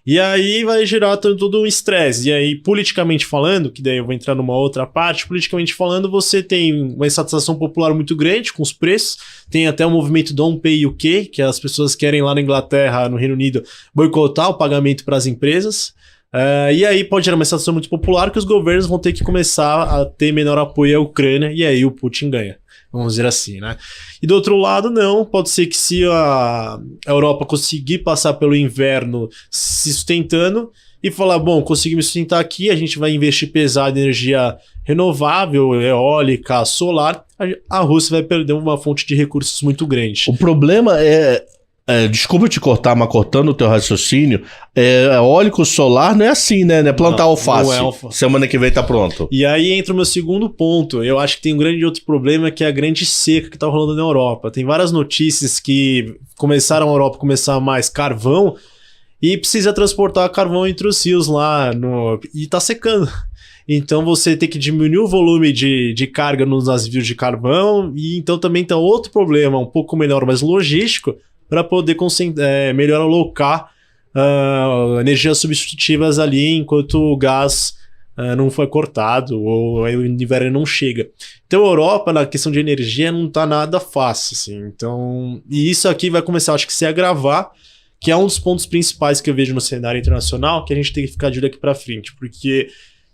E aí vai gerar todo um estresse. E aí, politicamente falando, que daí eu vou entrar numa outra parte, politicamente falando, você tem uma insatisfação popular muito grande com os preços. Tem até o movimento Don't Pay UK, que as pessoas querem lá na Inglaterra, no Reino Unido, boicotar o pagamento para as empresas. E aí pode gerar uma insatisfação muito popular que os governos vão ter que começar a ter menor apoio à Ucrânia, e aí o Putin ganha. Vamos dizer assim, né? E do outro lado, não. Pode ser que se a Europa conseguir passar pelo inverno se sustentando e falar, bom, consegui me sustentar aqui, a gente vai investir pesado em energia renovável, eólica, solar, a Rússia vai perder uma fonte de recursos muito grande. O problema desculpa te cortar, mas cortando o teu raciocínio, eólico solar não é assim, né? Não é plantar alface. Semana que vem tá pronto. E aí entra o meu segundo ponto. Eu acho que tem um grande outro problema, que é a grande seca que tá rolando na Europa. Tem várias notícias que começaram a Europa começar mais carvão e precisa transportar carvão entre os rios lá e tá secando. Então você tem que diminuir o volume de carga nos navios de carvão, e então também tem outro problema, um pouco menor, mas logístico, para poder melhor alocar energias substitutivas ali enquanto o gás não foi cortado ou o inverno não chega. Então a Europa, na questão de energia, não está nada fácil, assim. Então, e isso aqui vai começar, acho que, se agravar, que é um dos pontos principais que eu vejo no cenário internacional, que a gente tem que ficar de olho aqui para frente, porque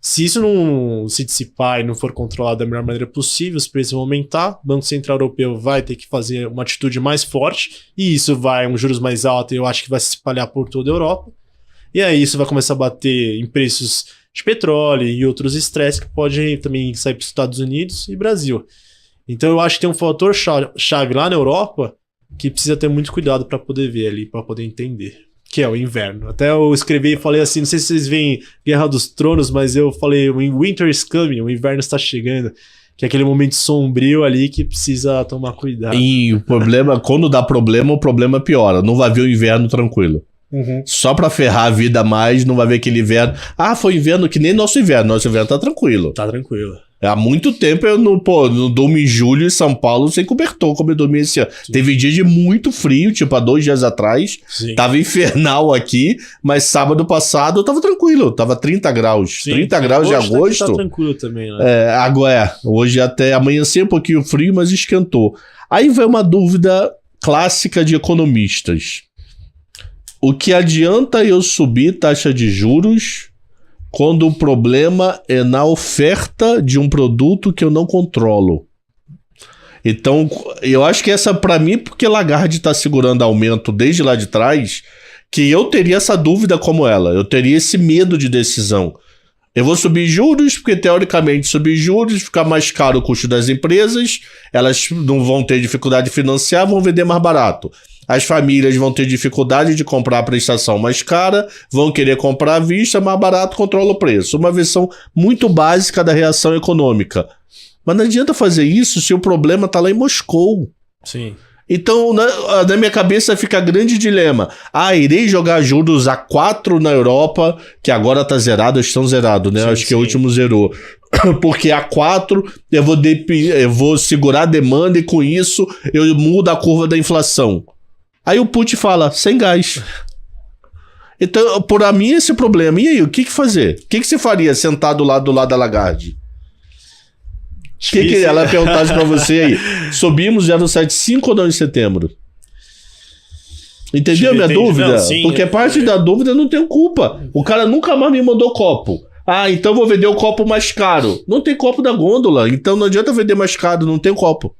se isso não se dissipar e não for controlado da melhor maneira possível, os preços vão aumentar, o Banco Central Europeu vai ter que fazer uma atitude mais forte, e isso vai um juros mais alto, e eu acho que vai se espalhar por toda a Europa. E aí isso vai começar a bater em preços de petróleo e outros estresses que podem também sair para os Estados Unidos e Brasil. Então eu acho que tem um fator chave lá na Europa que precisa ter muito cuidado para poder ver ali, para poder entender, que é o inverno. Até eu escrevi e falei assim, não sei se vocês veem Guerra dos Tronos, mas eu falei, Winter is coming, o inverno está chegando, que é aquele momento sombrio ali que precisa tomar cuidado. E o problema, quando dá problema, o problema piora, não vai ver o inverno tranquilo. Uhum. Só pra ferrar a vida mais, não vai ver aquele inverno. Foi inverno que nem nosso inverno tá tranquilo. Tá tranquilo. Há muito tempo eu não durmo em julho em São Paulo sem cobertor, como eu dormi esse ano. Sim. Teve dia de muito frio, tipo há 2 dias atrás. Sim. Tava infernal aqui, mas sábado passado eu tava tranquilo. Tava 30 graus. Sim, 30 graus de agosto. Tá tranquilo também, né? Agora, hoje até amanheceu um pouquinho frio, mas esquentou. Aí vem uma dúvida clássica de economistas. O que adianta eu subir taxa de juros quando o problema é na oferta de um produto que eu não controlo? Então, eu acho que essa, para mim, porque Lagarde está segurando aumento desde lá de trás, que eu teria essa dúvida como ela. Eu teria esse medo de decisão. Eu vou subir juros, porque teoricamente subir juros, ficar mais caro o custo das empresas, elas não vão ter dificuldade de financiar, vão vender mais barato. as famílias vão ter dificuldade de comprar a prestação mais cara, vão querer comprar à vista, mais barato, controla o preço. Uma versão muito básica da reação econômica. Mas não adianta fazer isso se o problema está lá em Moscou. Sim. Então, na minha cabeça fica grande dilema. Irei jogar juros a 4 na Europa, que agora tá zerado, estão zerados, né? Sim, Acho que o último zerou. Porque a 4 eu vou segurar a demanda e com isso eu mudo a curva da inflação. Aí o Putin fala, sem gás. Então, por mim, esse problema. E aí, o que fazer? O que você faria sentado lá do lado da Lagarde? O que ela perguntasse pra você aí? Subimos 0,75 ou não em setembro? Entendeu a minha dúvida? Não, sim, porque parte da dúvida eu não tenho culpa. O cara nunca mais me mandou copo. Então vou vender o copo mais caro. Não tem copo da gôndola, então não adianta vender mais caro, não tem copo.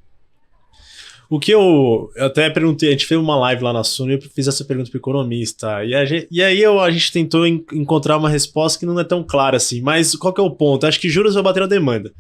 O que eu até perguntei, a gente fez uma live lá na Suno e eu fiz essa pergunta pro economista. E aí a gente tentou encontrar uma resposta que não é tão clara assim. Mas qual que é o ponto? Acho que juros vai bater na demanda.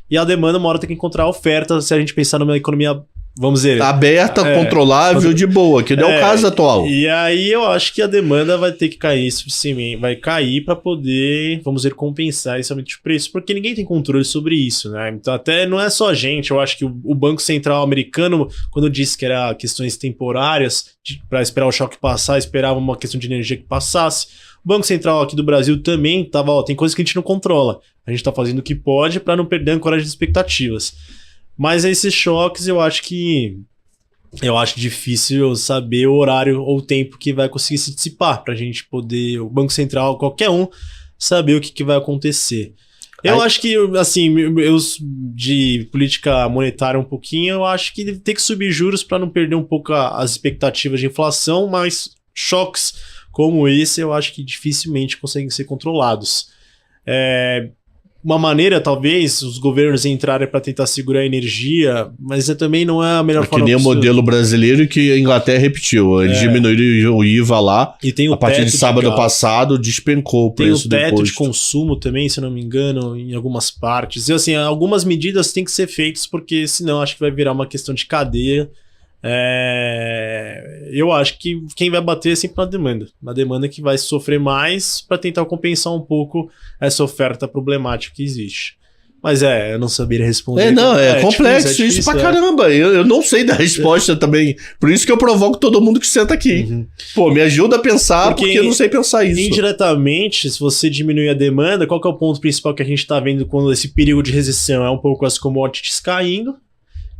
E a demanda, uma hora tem que encontrar a oferta se a gente pensar numa economia, vamos dizer... aberta, controlável, de boa, que não é o caso atual. E aí eu acho que a demanda vai ter que cair, sim, vai cair para poder, vamos dizer, compensar esse aumento de preço, porque ninguém tem controle sobre isso, né? Então até não é só a gente, eu acho que o Banco Central americano, quando disse que era questões temporárias, para esperar o choque passar, esperava uma questão de energia que passasse. O Banco Central aqui do Brasil também tava, tem coisas que a gente não controla. A gente tá fazendo o que pode para não perder a ancoragem de expectativas. Mas esses choques eu acho difícil saber o horário ou o tempo que vai conseguir se dissipar pra gente poder, o Banco Central, qualquer um, saber o que vai acontecer. Eu acho que, assim, eu de política monetária um pouquinho, eu acho que tem que subir juros para não perder um pouco as expectativas de inflação, mas choques como esse eu acho que dificilmente conseguem ser controlados. Uma maneira, talvez, os governos entrarem para tentar segurar a energia, mas também não é a melhor forma. Que nem o modelo brasileiro que a Inglaterra repetiu. Eles diminuíram o IVA lá. E tem a partir de sábado passado, despencou o preço depois. Tem o teto depois. de consumo também, se não me engano, em algumas partes. E assim, algumas medidas têm que ser feitas, porque senão acho que vai virar uma questão de cadeia. Eu acho que quem vai bater é sempre na demanda que vai sofrer mais para tentar compensar um pouco essa oferta problemática que existe. Mas eu não saberia responder. É complexo, difícil, isso pra caramba. Eu não sei da resposta também. Por isso que eu provoco todo mundo que senta aqui. Uhum. Pô, me ajuda a pensar, porque eu não sei pensar isso. Indiretamente, se você diminuir a demanda, qual que é o ponto principal que a gente tá vendo quando esse perigo de recessão é um pouco as commodities caindo?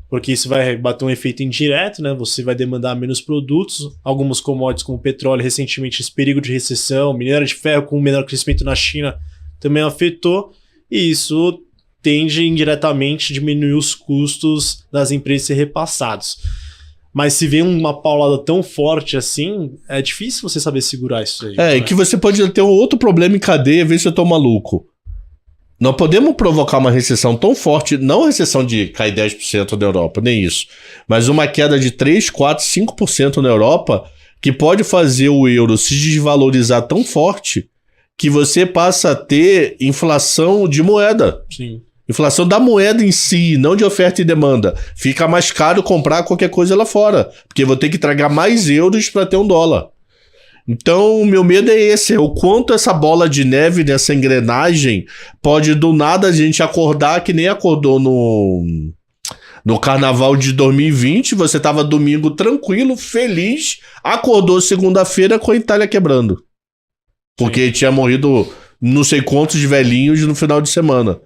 Porque isso vai bater um efeito indireto, né? Você vai demandar menos produtos. Algumas commodities, como o petróleo, recentemente, esse perigo de recessão, minério de ferro com o menor crescimento na China também afetou. E isso tende indiretamente a diminuir os custos das empresas ser repassados. Mas se vem uma paulada tão forte assim, é difícil você saber segurar isso aí. Que você pode ter um outro problema em cadeia, ver se eu tô maluco. Não podemos provocar uma recessão tão forte, não a recessão de cair 10% na Europa, nem isso, mas uma queda de 3, 4, 5% na Europa, que pode fazer o euro se desvalorizar tão forte que você passa a ter inflação de moeda. Sim. Inflação da moeda em si, não de oferta e demanda. Fica mais caro comprar qualquer coisa lá fora, porque vou ter que tragar mais euros para ter $1. Então, o meu medo é esse, é o quanto essa bola de neve nessa engrenagem pode do nada a gente acordar que nem acordou no carnaval de 2020, você tava domingo tranquilo, feliz, acordou segunda-feira com a Itália quebrando. Porque tinha morrido não sei quantos velhinhos no final de semana.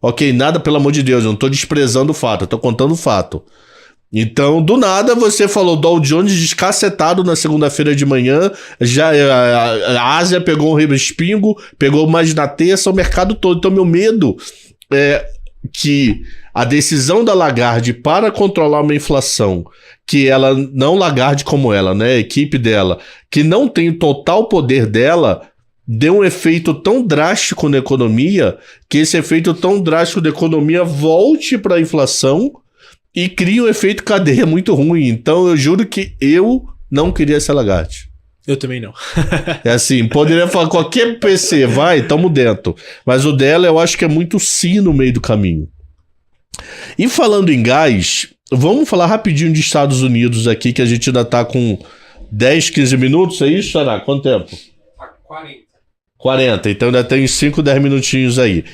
Ok, nada, pelo amor de Deus, eu não tô desprezando o fato, eu tô contando o fato. Então, do nada, você falou Dow Jones descacetado na segunda-feira de manhã, já a Ásia pegou um respingo, pegou mais na terça, o mercado todo. Então, meu medo é que a decisão da Lagarde para controlar uma inflação, que ela, não Lagarde como ela, né, a equipe dela, que não tem o total poder dela, deu um efeito tão drástico na economia, que esse efeito tão drástico da economia volte para a inflação, e cria um efeito cadeia muito ruim. Então eu juro que eu não queria ser Lagarde. Eu também não. É assim, poderia falar qualquer PC, tamo dentro. Mas o dela eu acho que é muito sim no meio do caminho. E falando em gás, Vamos falar rapidinho de Estados Unidos aqui, que a gente ainda tá com 10, 15 minutos, é isso, Xará? Quanto tempo? Tá 40. 40, então ainda tem 5, 10 minutinhos aí.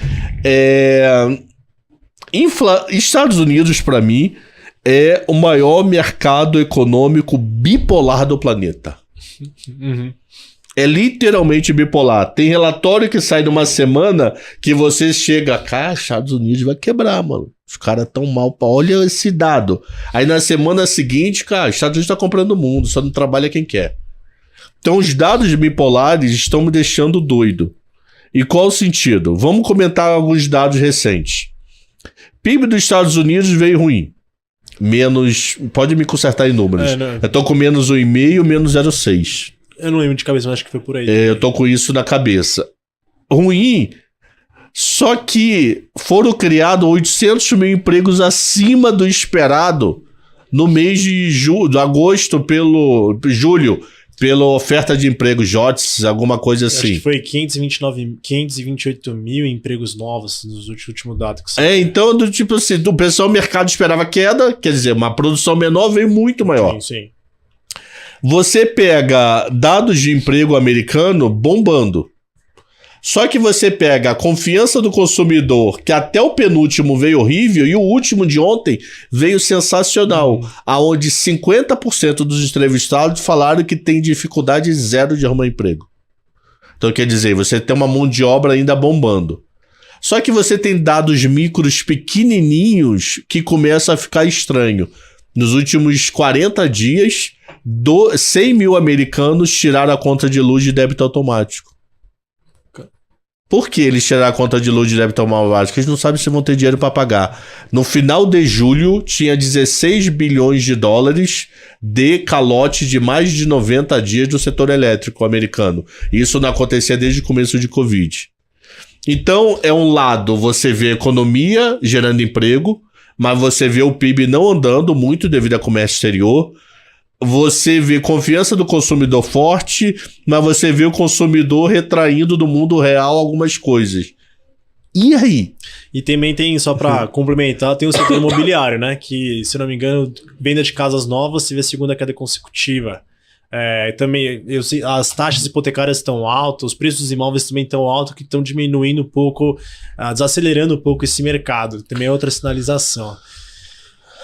Estados Unidos, para mim, é o maior mercado econômico bipolar do planeta. Uhum. É literalmente bipolar. Tem relatório que sai numa semana que você chega, cara, Estados Unidos vai quebrar, mano. Os caras tão mal. Olha esse dado. Aí na semana seguinte, cara, Estados Unidos tá comprando o mundo, só não trabalha quem quer. Então os dados bipolares estão me deixando doido. E qual o sentido? Vamos comentar alguns dados recentes. PIB dos Estados Unidos veio ruim. Pode me consertar em números. Eu tô com menos 1,5, menos 0,6. Eu não lembro de cabeça, mas acho que foi por aí. Eu tô com isso na cabeça. Ruim, só que foram criados 800 mil empregos acima do esperado no mês de agosto julho, pela oferta de emprego, JOTS, alguma coisa assim. Acho que foi 528 mil empregos novos nos últimos dados. Então, do tipo assim, do pessoal, o mercado esperava queda, quer dizer, uma produção menor veio muito maior. Sim. Você pega dados de emprego americano bombando. Só que você pega a confiança do consumidor, que até o penúltimo veio horrível, e o último de ontem veio sensacional, aonde 50% dos entrevistados falaram que tem dificuldade zero de arrumar emprego. Então quer dizer, você tem uma mão de obra ainda bombando. Só que você tem dados micros pequenininhos que começam a ficar estranho. Nos últimos 40 dias, 100 mil americanos tiraram a conta de luz de débito automático. Por que eles tiraram a conta de luz de débito automático? Eles não sabem se vão ter dinheiro para pagar. No final de julho, tinha 16 bilhões de dólares de calote de mais de 90 dias do setor elétrico americano. Isso não acontecia desde o começo de Covid. Então, é um lado, você vê a economia gerando emprego, mas você vê o PIB não andando muito devido ao comércio exterior. Você vê confiança do consumidor forte, mas você vê o consumidor retraindo do mundo real algumas coisas. E aí? E também tem, só para complementar, tem o setor imobiliário, né? Que, se não me engano, venda de casas novas se vê a segunda queda consecutiva. Também, as taxas hipotecárias estão altas, os preços dos imóveis também estão altos, que estão diminuindo um pouco, desacelerando um pouco esse mercado. Também é outra sinalização.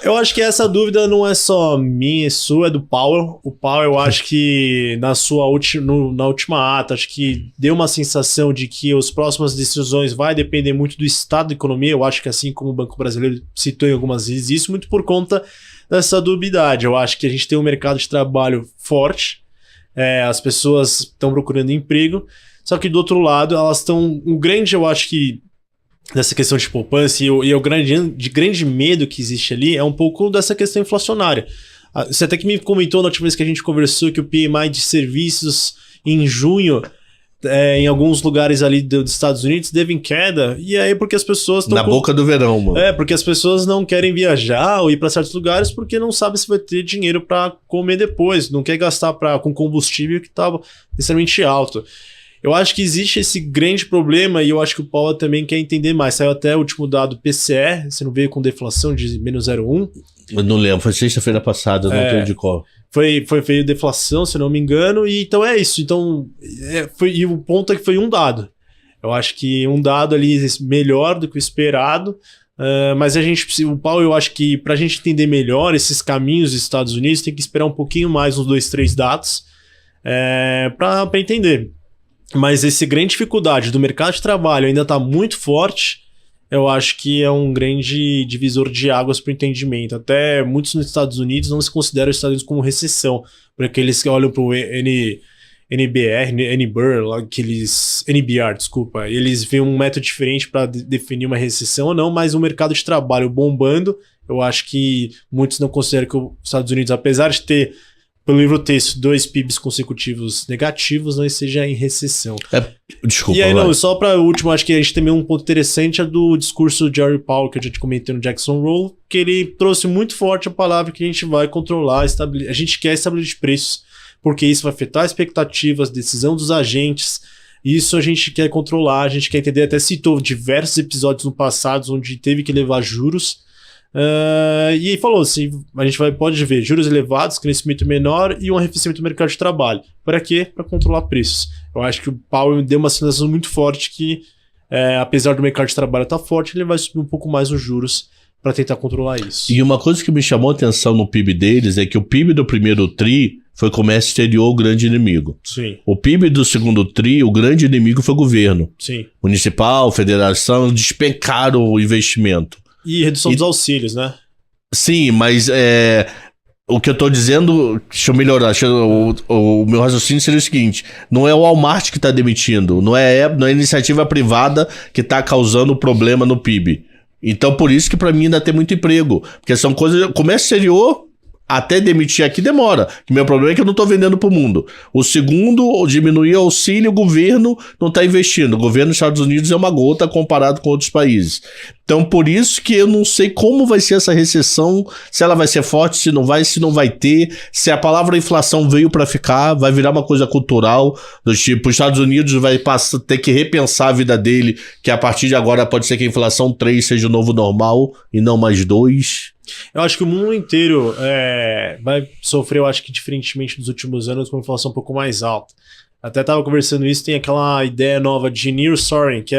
Eu acho que essa dúvida não é só minha e sua, é do Powell. O Powell, eu acho que na última ata, acho que deu uma sensação de que as próximas decisões vai depender muito do estado da economia. Eu acho que assim como o Banco Brasileiro citou em algumas vezes, isso muito por conta dessa dubiedade. Eu acho que a gente tem um mercado de trabalho forte, as pessoas estão procurando emprego, só que do outro lado elas estão... O grande, eu acho que dessa questão de poupança e o grande medo que existe ali é um pouco dessa questão inflacionária. Você até que me comentou na última vez que a gente conversou que o PMI de serviços em junho, em alguns lugares ali dos Estados Unidos, teve em queda, e aí porque as pessoas estão... Na boca do verão, mano. Porque as pessoas não querem viajar ou ir para certos lugares porque não sabem se vai ter dinheiro para comer depois, não quer gastar com combustível que estava extremamente alto. Eu acho que existe esse grande problema e eu acho que o Powell também quer entender mais. Saiu até o último dado PCE, você não veio com deflação de menos 0,1? Eu não lembro, foi sexta-feira passada, não tenho de qual. Veio deflação, se não me engano, e então é isso. Então, e o ponto é que foi um dado. Eu acho que um dado ali melhor do que o esperado, mas o Powell, eu acho que para a gente entender melhor esses caminhos dos Estados Unidos, tem que esperar um pouquinho mais, uns 2, 3 dados, para entender. Mas essa grande dificuldade do mercado de trabalho ainda está muito forte, eu acho que é um grande divisor de águas para o entendimento. Até muitos nos Estados Unidos não se consideram os Estados Unidos como recessão, porque eles olham para o NBR, desculpa, eles veem um método diferente para definir uma recessão ou não, mas o mercado de trabalho bombando, eu acho que muitos não consideram que os Estados Unidos, apesar de ter, pelo livro texto, 2 PIBs consecutivos negativos, não esteja em recessão. Desculpa. E aí, só para o último, acho que a gente tem um ponto interessante, é do discurso de Jerry Powell, que a gente comentou no Jackson Hole, que ele trouxe muito forte a palavra que a gente vai controlar, a gente quer estabelecer preços, porque isso vai afetar expectativas, decisão dos agentes, isso a gente quer controlar, a gente quer entender, até citou diversos episódios no passado onde teve que levar juros, E aí falou assim, a gente pode ver juros elevados, crescimento menor e um arrefecimento do mercado de trabalho. Para quê? Para controlar preços. Eu acho que o Powell deu uma sinalização muito forte que, apesar do mercado de trabalho estar forte, ele vai subir um pouco mais os juros para tentar controlar isso. E uma coisa que me chamou a atenção no PIB deles é que o PIB do primeiro TRI foi comércio exterior, o grande inimigo. Sim. O PIB do segundo TRI, o grande inimigo foi o governo. Sim. Municipal, federação, despencaram o investimento. E redução dos auxílios, né? Sim, mas o que eu tô dizendo, deixa eu melhorar, o meu raciocínio seria o seguinte, não é o Walmart que tá demitindo, não é a iniciativa privada que tá causando problema no PIB. Então por isso que pra mim ainda tem muito emprego, porque são coisas, comércio exterior, até demitir aqui demora. O meu problema é que eu não tô vendendo pro mundo. O segundo, diminuir o auxílio, o governo não tá investindo. O governo dos Estados Unidos é uma gota comparado com outros países. Então, por isso que eu não sei como vai ser essa recessão, se ela vai ser forte, se não vai ter, se a palavra inflação veio para ficar, vai virar uma coisa cultural, do tipo, os Estados Unidos vai ter que repensar a vida dele, que a partir de agora pode ser que a inflação 3 seja o novo normal e não mais 2. Eu acho que o mundo inteiro vai sofrer, eu acho que diferentemente dos últimos anos, com uma inflação um pouco mais alta. Até estava conversando isso, tem aquela ideia nova de nearshoring, que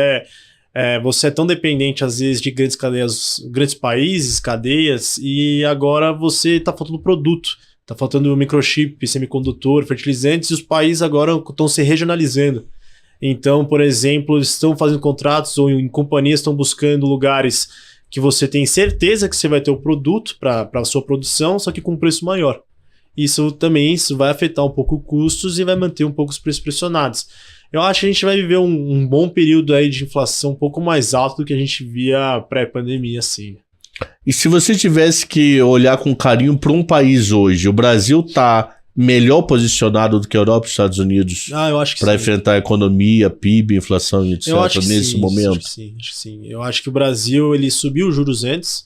você é tão dependente, às vezes, de grandes cadeias, grandes países, cadeias, e agora você está faltando produto. Está faltando microchip, semicondutor, fertilizantes, e os países agora estão se regionalizando. Então, por exemplo, estão fazendo contratos ou em companhias estão buscando lugares que você tem certeza que você vai ter o produto para a sua produção, só que com um preço maior. Isso vai afetar um pouco os custos e vai manter um pouco os preços pressionados. Eu acho que a gente vai viver um bom período aí de inflação um pouco mais alto do que a gente via pré-pandemia, assim. E se você tivesse que olhar com carinho para um país hoje, o Brasil tá melhor posicionado do que a Europa e os Estados Unidos para enfrentar a economia, PIB, inflação e etc. nesse momento? Acho que sim. Eu acho que o Brasil ele subiu os juros antes.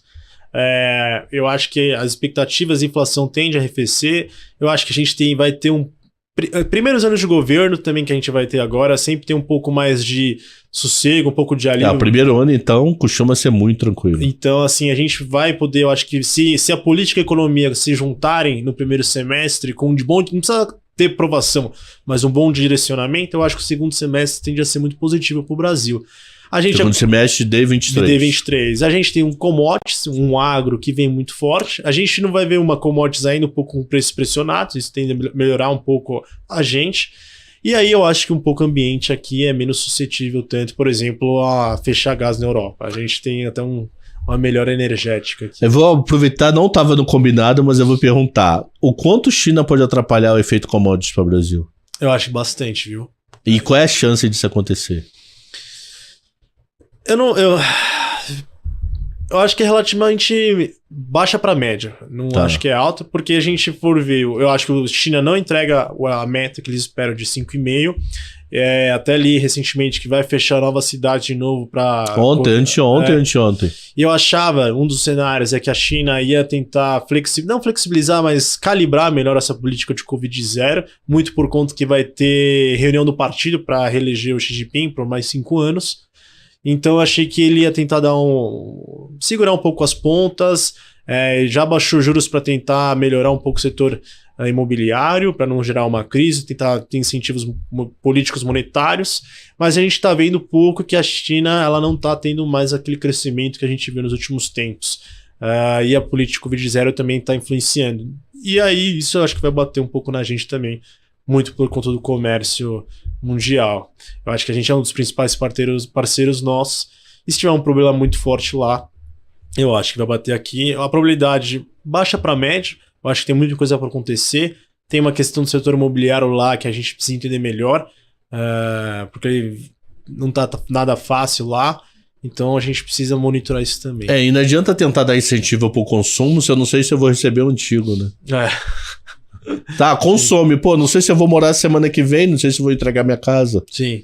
Eu acho que as expectativas de inflação tendem a arrefecer. Eu acho que a gente vai ter primeiros anos de governo também que a gente vai ter agora, sempre tem um pouco mais de sossego, um pouco de alívio. O primeiro ano, então, costuma ser muito tranquilo. Então, assim, a gente vai poder, eu acho que se a política e a economia se juntarem no primeiro semestre, não precisa ter aprovação, mas um bom direcionamento, eu acho que o segundo semestre tende a ser muito positivo para o Brasil. Segundo semestre de D23. D23. A gente tem um commodities, um agro que vem muito forte. A gente não vai ver uma commodities ainda um pouco com preços pressionados, isso tende a melhorar um pouco a gente. E aí eu acho que um pouco o ambiente aqui é menos suscetível tanto, por exemplo, a fechar gás na Europa. A gente tem até uma melhora energética aqui. Eu vou aproveitar, não estava no combinado, mas eu vou perguntar, o quanto China pode atrapalhar o efeito commodities para o Brasil? Eu acho bastante, viu? E qual é a chance disso acontecer? Eu acho que é relativamente baixa para média. Não acho que é alta, porque a gente for ver, eu acho que a China não entrega a meta que eles esperam de 5,5. Até ali recentemente que vai fechar nova cidade de novo para... Anteontem. E eu achava, um dos cenários é que a China ia tentar não flexibilizar, mas calibrar melhor essa política de Covid-0, muito por conta que vai ter reunião do partido para reeleger o Xi Jinping por mais 5 anos. Então eu achei que ele ia tentar segurar um pouco as pontas, já baixou juros para tentar melhorar um pouco o setor imobiliário, para não gerar uma crise, tentar ter incentivos políticos monetários, mas a gente está vendo pouco que a China ela não está tendo mais aquele crescimento que a gente viu nos últimos tempos. E a política Covid-0 também está influenciando. E aí isso eu acho que vai bater um pouco na gente também, muito por conta do comércio mundial. Eu acho que a gente é um dos principais parceiros nossos. E se tiver um problema muito forte lá, eu acho que vai bater aqui. A probabilidade baixa para média. Eu acho que tem muita coisa para acontecer. Tem uma questão do setor imobiliário lá que a gente precisa entender melhor, porque não está nada fácil lá. Então a gente precisa monitorar isso também. E não adianta tentar dar incentivo para o consumo se eu não sei se eu vou receber o antigo, né? Tá, consome. Pô, não sei se eu vou morar semana que vem, não sei se eu vou entregar minha casa. Sim.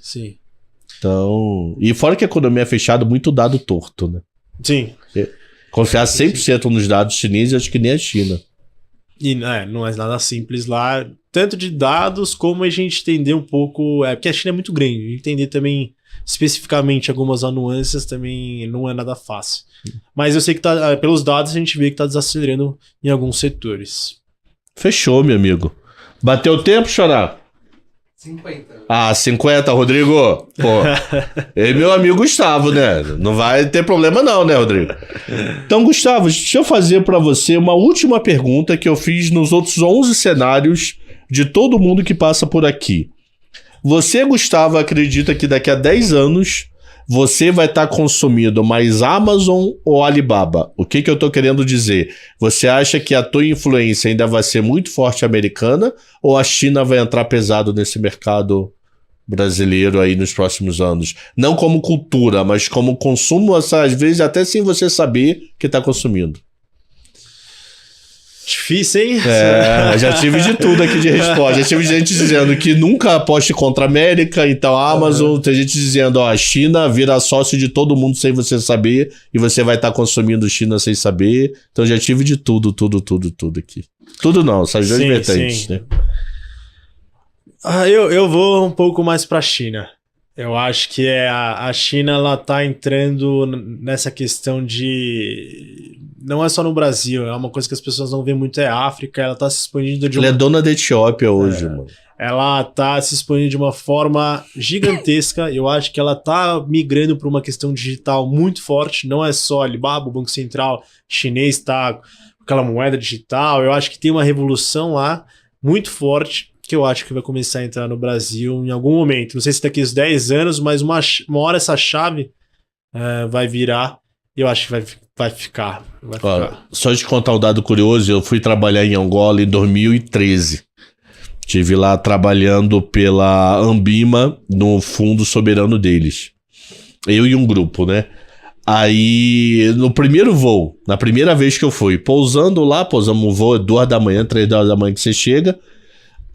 Então... E fora que a economia é fechada, muito dado torto, né? Sim. Confiar 100% nos dados chineses, acho que nem a China. E não é nada simples lá, tanto de dados como a gente entender um pouco. Porque a China é muito grande, entender também especificamente algumas nuances também não é nada fácil. Mas eu sei que pelos dados a gente vê que está desacelerando em alguns setores. Fechou, meu amigo. Bateu o tempo, Xará? 50. Ah, 50, Rodrigo. Pô, ele é meu amigo Gustavo, né? Não vai ter problema não, né, Rodrigo? Então, Gustavo, deixa eu fazer pra você uma última pergunta que eu fiz nos outros 11 cenários de todo mundo que passa por aqui. Você, Gustavo, acredita que daqui a 10 anos você vai estar consumindo mais Amazon ou Alibaba? O que eu tô querendo dizer? Você acha que a tua influência ainda vai ser muito forte americana ou a China vai entrar pesado nesse mercado brasileiro aí nos próximos anos? Não como cultura, mas como consumo, às vezes até sem você saber que tá consumindo. Difícil, hein? Já tive de tudo aqui de resposta. Já tive gente dizendo que nunca aposte contra a América, então a Amazon. Tem gente dizendo, a China vira sócio de todo mundo sem você saber e você vai estar consumindo China sem saber. Então já tive de tudo aqui. Tudo não, essas duas vertentes, né? Eu vou um pouco mais para a China. Eu acho que a China ela tá entrando nessa questão de... Não é só no Brasil, é uma coisa que as pessoas não veem muito, é a África, ela tá se expandindo de Ela é dona da Etiópia hoje, mano. Ela tá se expandindo de uma forma gigantesca, eu acho que ela tá migrando para uma questão digital muito forte, não é só Alibaba, o Banco Central chinês tá com aquela moeda digital, eu acho que tem uma revolução lá muito forte, que eu acho que vai começar a entrar no Brasil em algum momento. Não sei se daqui uns 10 anos, mas uma hora essa chave vai virar e eu acho que vai ficar. Só de contar um dado curioso, eu fui trabalhar em Angola em 2013. Estive lá trabalhando pela Ambima no fundo soberano deles. Eu e um grupo, né? Aí, no primeiro voo, na primeira vez que eu fui, pousamos um voo 2 da manhã, 3 horas da manhã que você chega.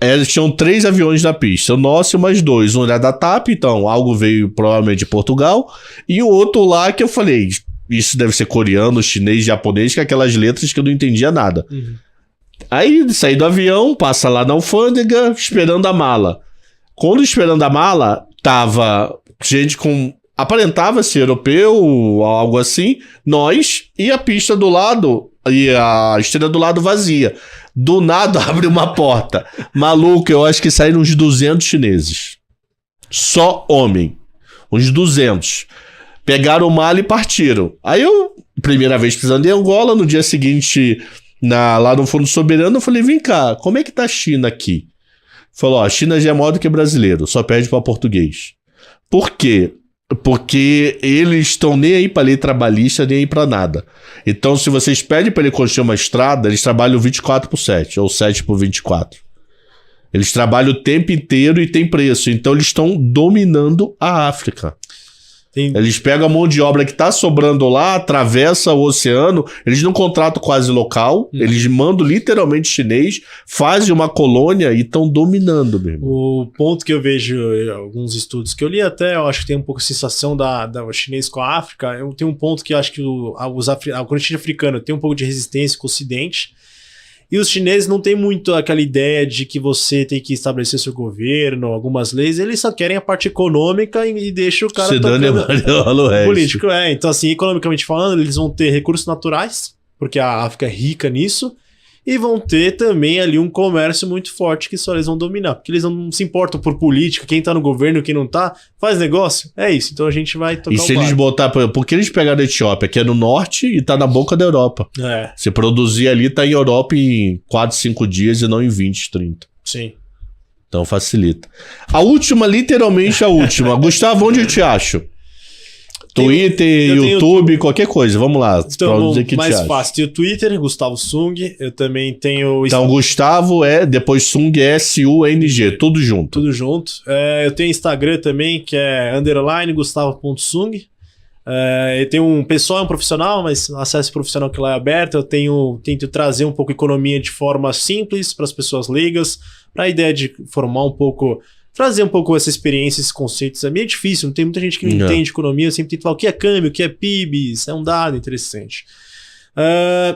Eles tinham 3 aviões na pista, o nosso e mais 2. Um era da TAP, então algo veio provavelmente de Portugal. E o outro lá que eu falei, isso deve ser coreano, chinês, japonês, que é aquelas letras que eu não entendia nada. Uhum. Aí saí do avião, passa lá na alfândega, esperando a mala. Quando esperando a mala, tava gente com... aparentava ser europeu, algo assim, nós, e a pista do lado, e a esteira do lado vazia. Do nada abre uma porta. Maluco, eu acho que saíram uns 200 chineses. Só homem. Uns 200. Pegaram o mala e partiram. Aí eu, primeira vez pisando em Angola, no dia seguinte, lá no Fundo Soberano, eu falei, vem cá, como é que tá a China aqui? Falou, a China já é maior do que brasileiro, só perde para português. Por quê? Porque eles estão nem aí para lei trabalhista, nem aí para nada. Então, se vocês pedem para ele construir uma estrada, eles trabalham 24/7 ou 7/24. Eles trabalham o tempo inteiro e tem preço. Então, eles estão dominando a África. Eles pegam a mão de obra que tá sobrando lá, atravessa o oceano, eles não contratam quase local, eles mandam literalmente chinês, fazem uma colônia e estão dominando mesmo. O ponto que eu vejo, alguns estudos que eu li até, eu acho que tem um pouco a sensação da chinês com a África, eu tenho um ponto que eu acho que o continente africano tem um pouco de resistência com o Ocidente, e os chineses não têm muito aquela ideia de que você tem que estabelecer seu governo, algumas leis, eles só querem a parte econômica e deixa o cara tocando político. Então assim, economicamente falando, eles vão ter recursos naturais, porque a África é rica nisso, e vão ter também ali um comércio muito forte que só eles vão dominar, porque eles não se importam por política, quem tá no governo, quem não tá, faz negócio, é isso, então a gente vai tocar. E se eles botar, porque eles pegaram a Etiópia, que é no norte e tá na boca da Europa. Se produzir ali, tá em Europa em 4, 5 dias e não em 20, 30. Sim. Então facilita. A última, literalmente a última. Gustavo, onde eu te acho? Twitter, YouTube, qualquer coisa. Vamos lá. Então, mais fácil. Tem o Twitter, Gustavo Sung. Eu também tenho... Então, Gustavo depois Sung é S-U-N-G. Tudo junto. Tudo junto. Eu tenho Instagram também, que é _Gustavo.Sung. Eu tenho um pessoal, um profissional, mas acesso profissional que lá é aberto. Eu tento trazer um pouco economia de forma simples para as pessoas leigas, para a ideia de formar um pouco... Trazer um pouco essa experiência, esses conceitos. É meio difícil, não tem muita gente que não entende economia. Eu sempre tento falar o que é câmbio, o que é PIB, isso é um dado interessante.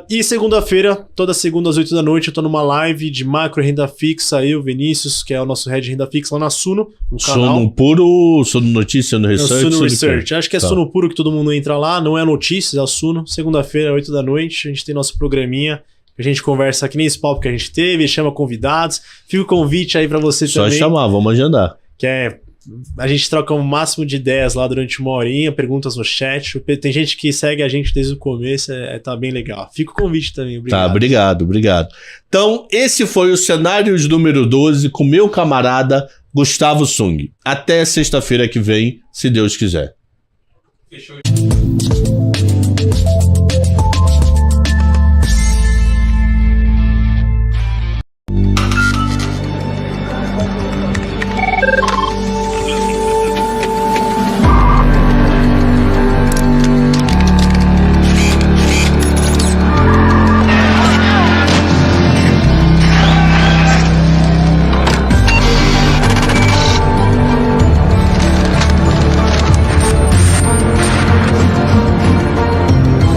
E segunda-feira, toda segunda às 8 da noite, eu tô numa live de macro e renda fixa, o Vinícius, que é o nosso head de renda fixa lá na Suno, no canal. Sono puro, Sono Notícia, no Research? Suno Research. Acho que é Tá. Suno puro que todo mundo entra lá, não é notícias, é o Suno. Segunda-feira, 8 da noite, a gente tem nosso programinha, a gente conversa que nem esse papo que a gente teve, chama convidados. Fica o convite aí pra você Só também. chamar, vamos agendar. Que é... A gente troca o máximo de ideias lá durante uma horinha, perguntas no chat. Tem gente que segue a gente desde o começo, tá bem legal. Fica o convite também, obrigado. Tá, obrigado. Então, esse foi o Cenários número 12 com meu camarada Gustavo Sung. Até sexta-feira que vem, se Deus quiser. Fechou.